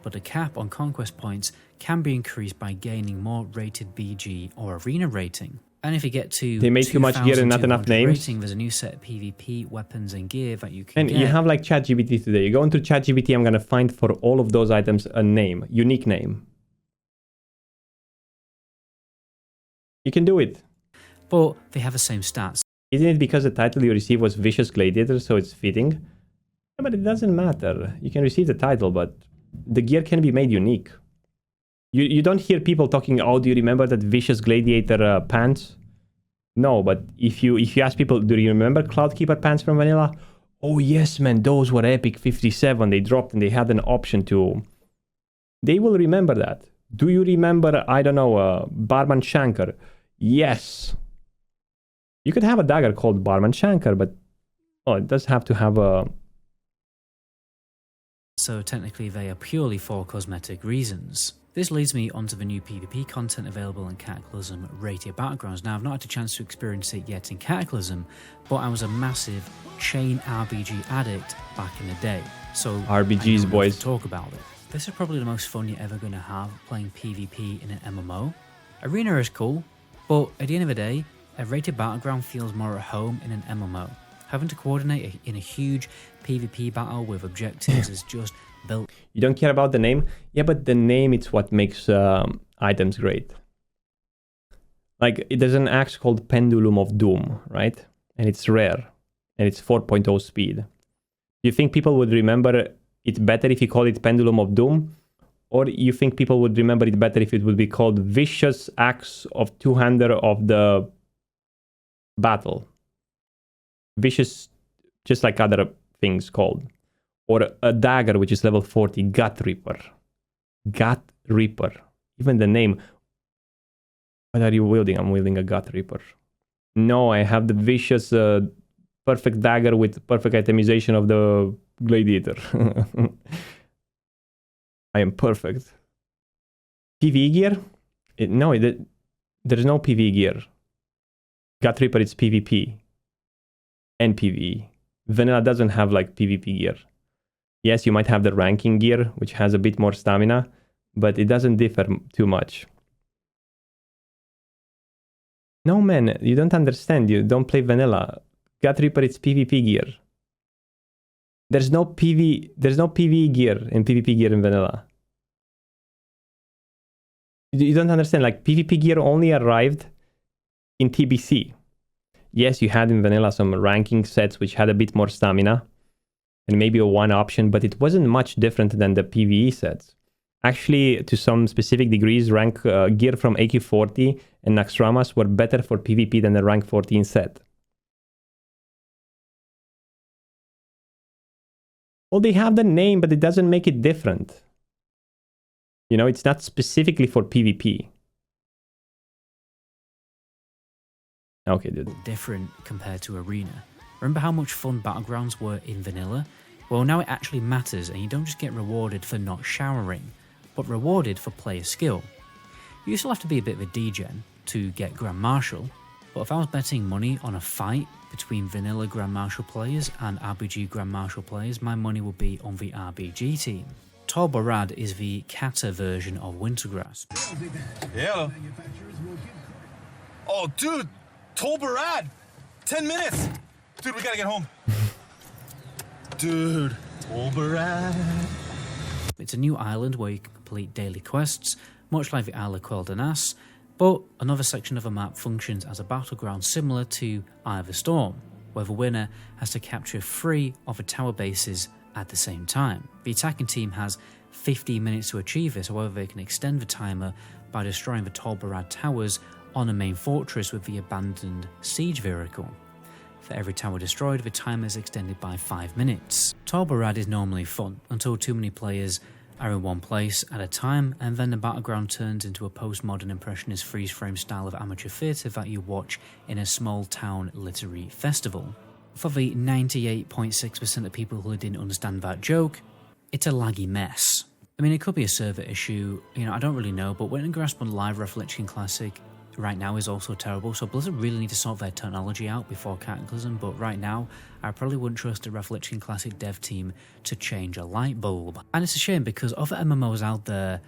B: But the cap on conquest points can be increased by gaining more rated BG or arena rating. And if you get to
A: they made too much gear and not enough names.
B: Rating, there's a new set of PvP weapons and gear that you can
A: get. And you have like ChatGPT today. You go into ChatGPT, I'm gonna find for all of those items a name, unique name. You can do it.
B: But they have the same stats.
A: Isn't it because the title you received was Vicious Gladiator, so it's fitting? Yeah, but it doesn't matter. You can receive the title, but the gear can be made unique. You don't hear people talking, oh, do you remember that Vicious Gladiator pants? No, but if you ask people, do you remember Cloudkeeper pants from Vanilla? Oh yes, man, those were epic 57. They dropped and they had an option to... They will remember that. Do you remember, I don't know, Barman Shankar? Yes. You could have a dagger called Barman Shankar, but it does have to have a
B: so technically they are purely for cosmetic reasons. This leads me onto the new PvP content available in Cataclysm Rated Battlegrounds. Now, I've not had a chance to experience it yet in Cataclysm, but I was a massive chain RPG addict back in the day, so
A: RPGs, boys.
B: To talk about it. This is probably the most fun you're ever going to have playing PvP in an MMO. Arena is cool, but at the end of the day, a Rated Battleground feels more at home in an MMO. Having to coordinate in a huge PvP battle with objectives is just built.
A: You don't care about the name? Yeah, but the name is what makes items great. Like, there's an axe called Pendulum of Doom, right? And it's rare. And it's 4.0 speed. Do you think people would remember it better if you call it Pendulum of Doom? Or you think people would remember it better if it would be called Vicious Axe of Two-Hander of the Battle? Vicious, just like other things called. Or a dagger, which is level 40, Gut Reaper. Gut Reaper. Even the name. What are you wielding? I'm wielding a Gut Reaper. No, I have the vicious, perfect dagger with perfect itemization of the Gladiator. I am perfect. PvE gear? There's no PvE gear. Gut Reaper, it's PvP. And PvE. Vanilla doesn't have like PvP gear. Yes, you might have the ranking gear, which has a bit more stamina, but it doesn't differ too much. No, man, you don't understand. You don't play vanilla. Gut Reaper, it's PvP gear. There's no PvE gear and PvP gear in vanilla. You don't understand. Like, PvP gear only arrived in TBC. Yes, you had in vanilla some ranking sets which had a bit more stamina and maybe a one option, but it wasn't much different than the PvE sets. Actually, to some specific degrees, rank gear from AQ40 and Naxxramas were better for PvP than the rank 14 set. Well, they have the name, but it doesn't make it different. You know, it's not specifically for PvP. Okay, dude.
B: Different compared to Arena. Remember how much fun Battlegrounds were in vanilla? Well, now it actually matters, and you don't just get rewarded for not showering, but rewarded for player skill. You still have to be a bit of a degen to get Grand Marshal, but if I was betting money on a fight between vanilla Grand Marshal players and RPG Grand Marshal players, my money would be on the RPG team. Tol Barad is the Kata version of Wintergrass.
D: Yeah. Oh, dude! Tol Barad! 10 minutes! Dude, we gotta get home. Dude, Tol Barad.
B: It's a new island where you can complete daily quests, much like the Isle of Quel'Danas, but another section of the map functions as a battleground similar to Eye of the Storm, where the winner has to capture 3 of the tower bases at the same time. The attacking team has 15 minutes to achieve this, however they can extend the timer by destroying the Tol Barad towers on a main fortress with the abandoned siege vehicle. For every tower destroyed, the timer is extended by 5 minutes. Tol Barad is normally fun until too many players are in one place at a time, and then the battleground turns into a postmodern impressionist freeze-frame style of amateur theatre that you watch in a small-town literary festival. For the 98.6% of people who didn't understand that joke, it's a laggy mess. I mean, it could be a server issue, I don't really know, but Wintergrass on Live Reforging Classic right now is also terrible, so Blizzard really need to sort their technology out before Cataclysm, but right now, I probably wouldn't trust the Reforging Classic dev team to change a light bulb. And it's a shame because other MMOs out there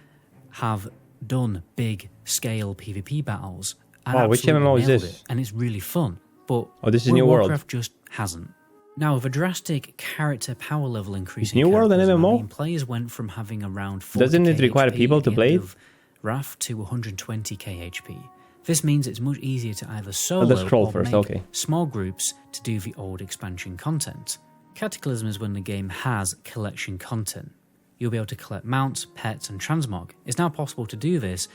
B: have done big-scale PvP battles. And
A: wow, which MMO is this?
B: And it's really fun, but
A: this is New World.
B: Warcraft just hasn't. Now, with a drastic character power level increase
A: is New World an MMO?
B: Players went from having around 40
A: Doesn't it require people to play it?
B: Wrath to 120k HP. This means it's much easier to either solo or make small groups to do the old expansion content. Cataclysm is when the game has collection content. You'll be able to collect mounts, pets, and Transmog. It's now possible to do this,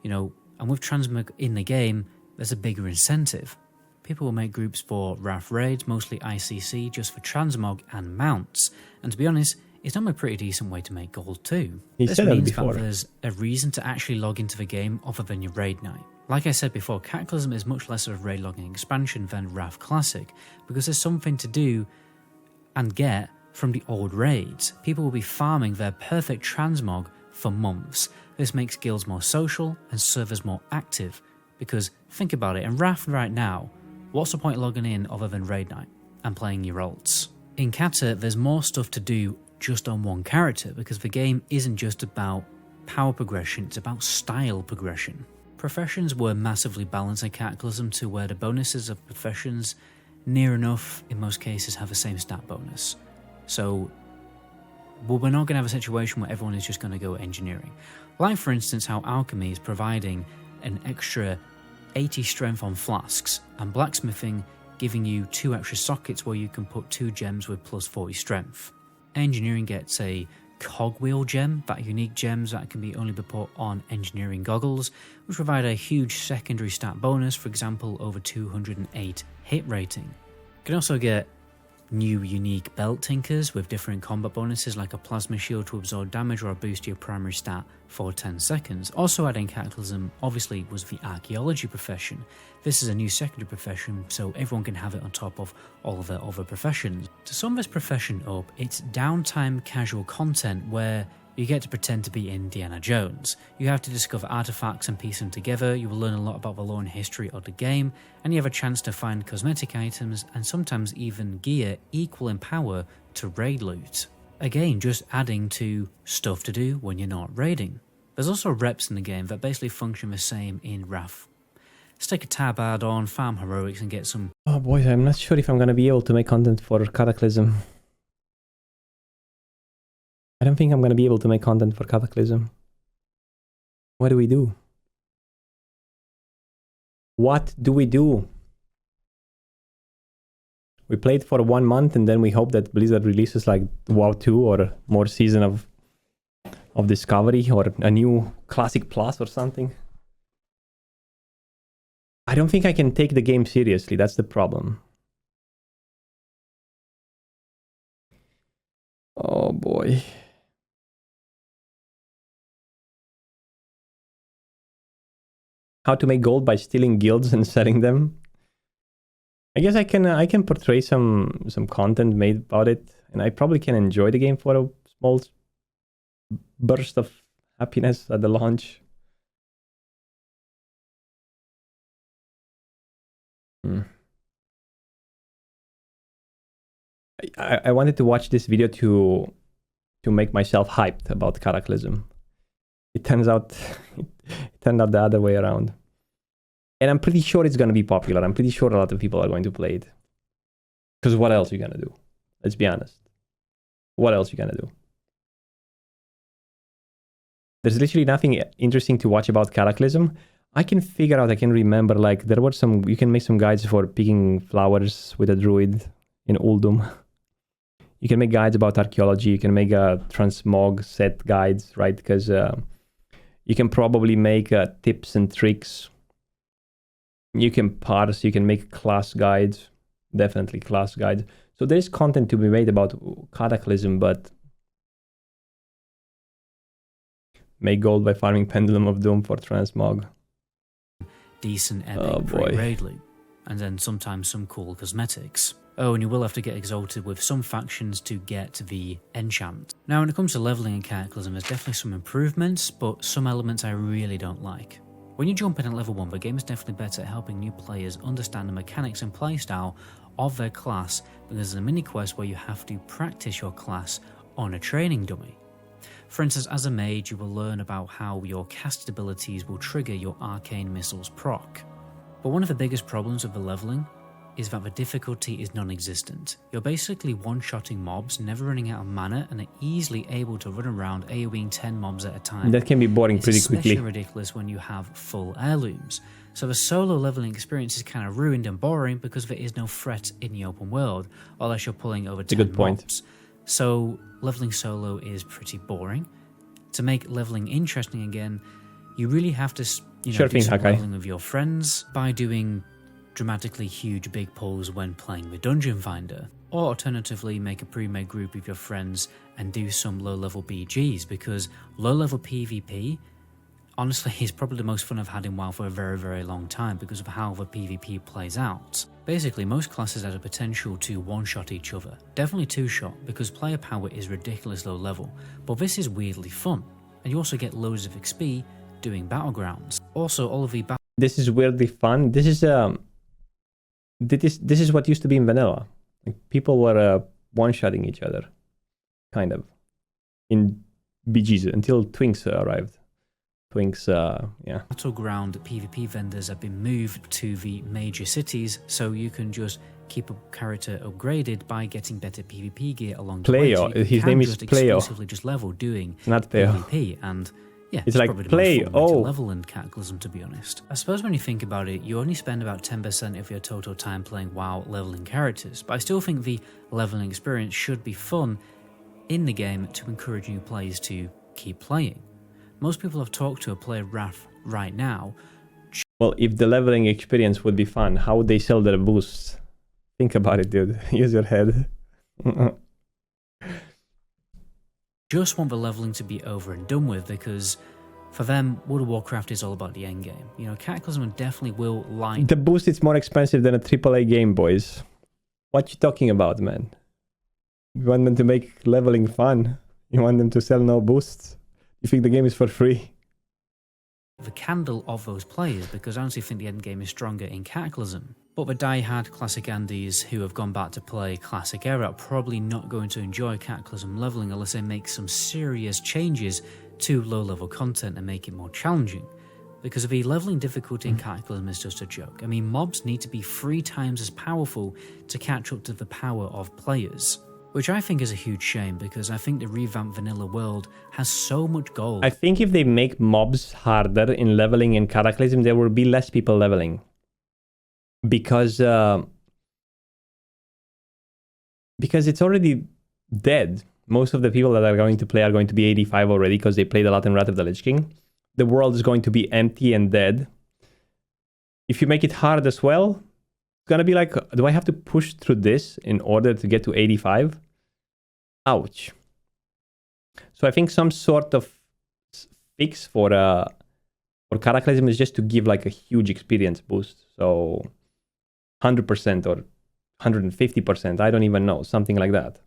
B: and with Transmog in the game, there's a bigger incentive. People will make groups for Wrath raids, mostly ICC, just for Transmog and mounts. And to be honest, it's normally a pretty decent way to make gold too. This means that there's a reason to actually log into the game other than your raid night. Like I said before, Cataclysm is much less of a raid logging expansion than Wrath Classic, because there's something to do and get From the old raids, people will be farming their perfect transmog for months. This makes guilds more social and servers more active, because think about it, in Wrath right now, what's the point logging in other than raid night and playing your ults? In Cata, there's more stuff to do just on one character, because the game isn't just about power progression, it's about style progression. Professions were massively balanced in Cataclysm to where the bonuses of professions near enough, in most cases, have the same stat bonus. So, we're not going to have a situation where everyone is just going to go engineering. Like, for instance, how alchemy is providing an extra 80 strength on flasks, and blacksmithing giving you 2 extra sockets where you can put 2 gems with plus 40 strength. Engineering gets a cogwheel gem, that unique gems that can only be put on engineering goggles, which provide a huge secondary stat bonus, for example over 208 hit rating. You can also get new unique belt tinkers with different combat bonuses like a plasma shield to absorb damage or boost your primary stat for 10 seconds. Also adding Cataclysm obviously was the archaeology profession. This is a new secondary profession, so everyone can have it on top of all of their other professions. To sum this profession up, it's downtime casual content where you get to pretend to be Indiana Jones. You have to discover artifacts and piece them together, you will learn a lot about the lore and history of the game, and you have a chance to find cosmetic items and sometimes even gear equal in power to raid loot. Again, just adding to stuff to do when you're not raiding. There's also reps in the game that basically function the same in Wrath. Stick a tab ad on, farm heroics and get some...
A: Oh boy, I'm not sure if I'm gonna be able to make content for Cataclysm. I don't think I'm gonna be able to make content for Cataclysm. What do we do? What do we do? We played for 1 month and then we hope that Blizzard releases like WoW 2 or more season of Discovery or a new Classic Plus or something. I don't think I can take the game seriously, that's the problem. Oh boy. How to make gold by stealing guilds and selling them? I guess I can portray some content made about it, and I probably can enjoy the game for a small burst of happiness at the launch. I wanted to watch this video to make myself hyped about Cataclysm. It turns out it turned out the other way around. And I'm pretty sure it's going to be popular. I'm pretty sure a lot of people are going to play it. Because what else are you going to do? Let's be honest. What else are you going to do? There's literally nothing interesting to watch about Cataclysm. I can remember, like, there were you can make some guides for picking flowers with a druid in Uldum. You can make guides about archaeology. You can make transmog set guides, right? Because you can probably make tips and tricks. You can parse, you can make class guides. Definitely class guides. So there's content to be made about Cataclysm, but make gold by farming Pendulum of Doom for Transmog.
B: Decent epic raid loot, and then sometimes some cool cosmetics. Oh, and you will have to get exalted with some factions to get the enchant. Now, when it comes to leveling in Cataclysm, there's definitely some improvements, but some elements I really don't like. When you jump in at level 1, the game is definitely better at helping new players understand the mechanics and playstyle of their class, because there's a mini quest where you have to practice your class on a training dummy. For instance, as a mage, you will learn about how your casted abilities will trigger your arcane missiles proc. But one of the biggest problems with the leveling is that the difficulty is non-existent. You're basically one-shotting mobs, never running out of mana, and are easily able to run around AoEing 10 mobs at a time.
A: That can be boring pretty quickly.
B: It's especially ridiculous when you have full heirlooms. So the solo leveling experience is kind of ruined and boring because there is no threat in the open world, unless you're pulling over 10 mobs. So leveling solo is pretty boring. To make leveling interesting again, you really have to do some leveling with your friends by doing dramatically huge big pulls when playing with Dungeon Finder, or alternatively make a pre-made group with your friends and do some low-level BGs, because low-level PvP Honestly, it's probably the most fun I've had in WoW for a very, very long time because of how the PvP plays out. Basically, most classes have the potential to one-shot each other. Definitely two-shot, because player power is ridiculous low level, but this is weirdly fun. And you also get loads of XP doing battlegrounds. Also, all of the
A: This is weirdly fun. This is what used to be in vanilla. Like, people were one-shotting each other, kind of, in BGs until Twinks arrived. Twinks, yeah.
B: Battleground PvP vendors have been moved to the major cities, so you can just keep a character upgraded by getting better PvP gear along the way.
A: Pleo.
B: So
A: His name is Pleo.
B: Exclusively just level doing
A: Not Pleo.
B: PvP, and yeah,
A: it's like
B: probably the
A: play.
B: most fun way to
A: Oh,
B: level in Cataclysm, to be honest. I suppose when you think about it, you only spend about 10% of your total time playing WoW leveling characters, but I still think the leveling experience should be fun in the game to encourage new players to keep playing. Most people I've talked to play Wrath right now.
A: Well, if the leveling experience would be fun, how would they sell their boosts? Think about it, dude. Use your head.
B: Just want the leveling to be over and done with, because for them, World of Warcraft is all about the end game. You know, Cataclysm definitely will like...
A: The boost is more expensive than a AAA game, boys. What you talking about, man? You want them to make leveling fun? You want them to sell no boosts? You think the game is for free?
B: The candle of those players, because I honestly think the end game is stronger in Cataclysm. But the die-hard classic Andes who have gone back to play classic era are probably not going to enjoy Cataclysm leveling unless they make some serious changes to low-level content and make it more challenging. Because the leveling difficulty in Cataclysm is just a joke. I mean, mobs need to be 3 times as powerful to catch up to the power of players. Which I think is a huge shame, because I think the revamped vanilla world has so much gold.
A: I think if they make mobs harder in leveling in Cataclysm, there will be less people leveling. Because it's already dead. Most of the people that are going to play are going to be 85 already, because they played a lot in Wrath of the Lich King. The world is going to be empty and dead. If you make it hard as well, it's going to be like, do I have to push through this in order to get to 85? Ouch. So I think some sort of fix for Cataclysm is just to give like a huge experience boost. So 100% or 150%, I don't even know, something like that.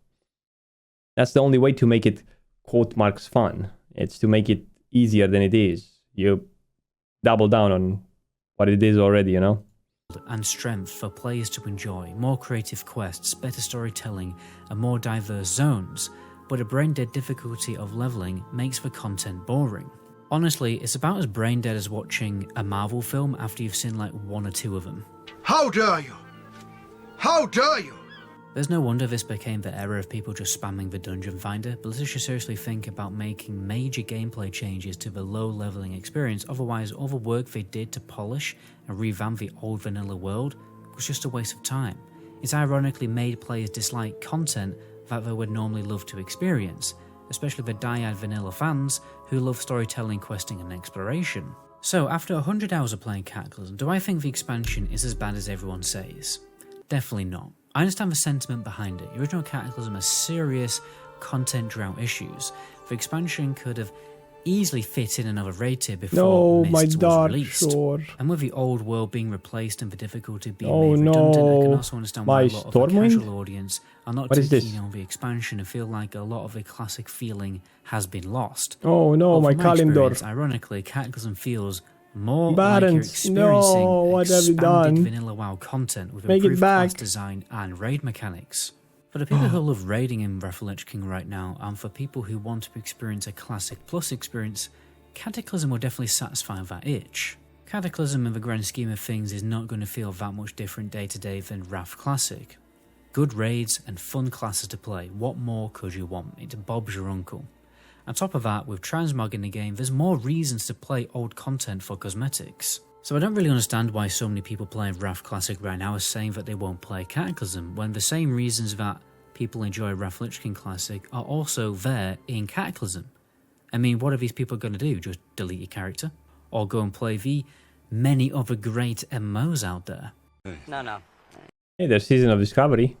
A: That's the only way to make it, quote marks, fun. It's to make it easier than it is. You double down on what it is already, you know?
B: And strength for players to enjoy, more creative quests, better storytelling, and more diverse zones, but a brain-dead difficulty of leveling makes the content boring. Honestly, it's about as brain-dead as watching a Marvel film after you've seen like 1 or 2 of them.
E: How dare you! How dare you!
B: There's no wonder this became the era of people just spamming the dungeon finder, but let's just seriously think about making major gameplay changes to the low leveling experience, otherwise all the work they did to polish and revamp the old vanilla world was just a waste of time. It's ironically made players dislike content that they would normally love to experience, especially the die-hard vanilla fans who love storytelling, questing and exploration. So after 100 hours of playing Cataclysm, do I think the expansion is as bad as everyone says? Definitely not. I understand the sentiment behind it. The original Cataclysm has serious content drought issues. The expansion could have easily fit in another raid tier before Mists was released. And with the old world being replaced and the difficulty being made redundant, I can also understand why a lot of the casual audience are not too keen on the expansion and feel like a lot of the classic feeling has been lost.
A: Oh no, my calendar.
B: Ironically, Cataclysm feels more like you're experiencing expanded vanilla WoW content with improved class design and raid mechanics. For the people who love raiding in Wrath of the Lich King right now, and for people who want to experience a Classic Plus experience, Cataclysm will definitely satisfy that itch. Cataclysm in the grand scheme of things is not going to feel that much different day to day than Wrath Classic. Good raids and fun classes to play, what more could you want? It Bob's your uncle. On top of that, with Transmog in the game, there's more reasons to play old content for cosmetics. So I don't really understand why so many people playing Wrath Classic right now are saying that they won't play Cataclysm, when the same reasons that people enjoy Wrath of the Lich King Classic are also there in Cataclysm. I mean, what are these people going to do? Just delete your character? Or go and play the many other great MMOs out there?
F: No.
A: Hey, there's Season of Discovery.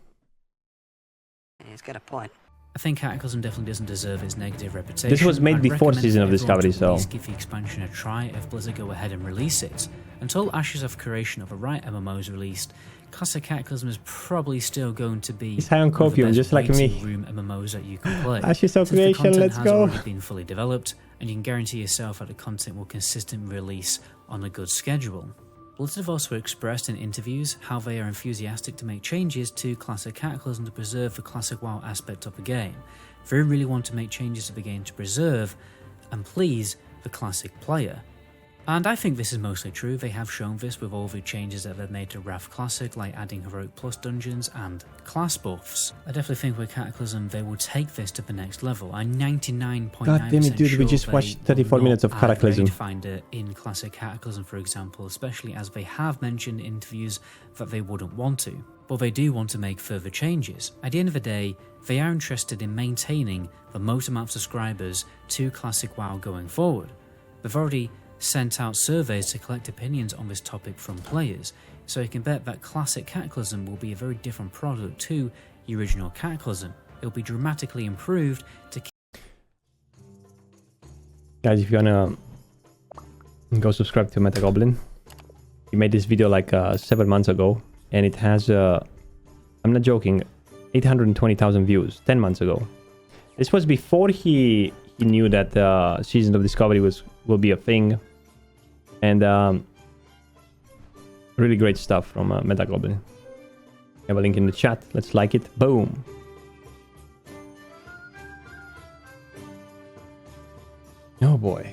F: He's got a point.
B: I think Cataclysm definitely doesn't deserve its negative reputation.
A: This was made
B: I'd
A: before
B: recommend
A: Season of
B: everyone
A: Discovery,
B: to at
A: so...
B: least give the expansion a try if Blizzard go ahead and release it. Until Ashes of Creation of the right MMO is released, Classic Cataclysm is probably still going to be
A: He's high on copium, just like me.
B: room MMOs that you can play.
A: Ashes of
B: Since the
A: Creation,
B: content
A: let's
B: has
A: go.
B: already been fully developed, and you can guarantee yourself that the content will consistently release on a good schedule. Blizzard have also expressed in interviews how they are enthusiastic to make changes to Classic Cataclysm to preserve the Classic WoW aspect of the game. They really want to make changes to the game to preserve and please the Classic player. And I think this is mostly true. They have shown this with all the changes that they've made to Wrath Classic, like adding Heroic Plus dungeons and class buffs. I definitely think with Cataclysm they will take this to the next level. I'm 99.9%
A: God damn it, dude,
B: sure
A: we just
B: they
A: watched
B: will
A: 34
B: not
A: minutes of
B: add
A: Cataclysm.
B: Raid Finder in Classic Cataclysm, for example, especially as they have mentioned in interviews that they wouldn't want to. But they do want to make further changes. At the end of the day, they are interested in maintaining the most amount of subscribers to Classic WoW going forward. They've already sent out surveys to collect opinions on this topic from players, so you can bet that Classic Cataclysm will be a very different product to the original Cataclysm. It will be dramatically improved to keep...
A: Guys, if you wanna go subscribe to Metagoblin, he made this video like 7 months ago, and it has, I'm not joking, 820,000 views 10 months ago. This was before he knew that Season of Discovery will be a thing. And really great stuff from Metagoblin. Have a link in the chat. Let's like it. Boom. Oh boy.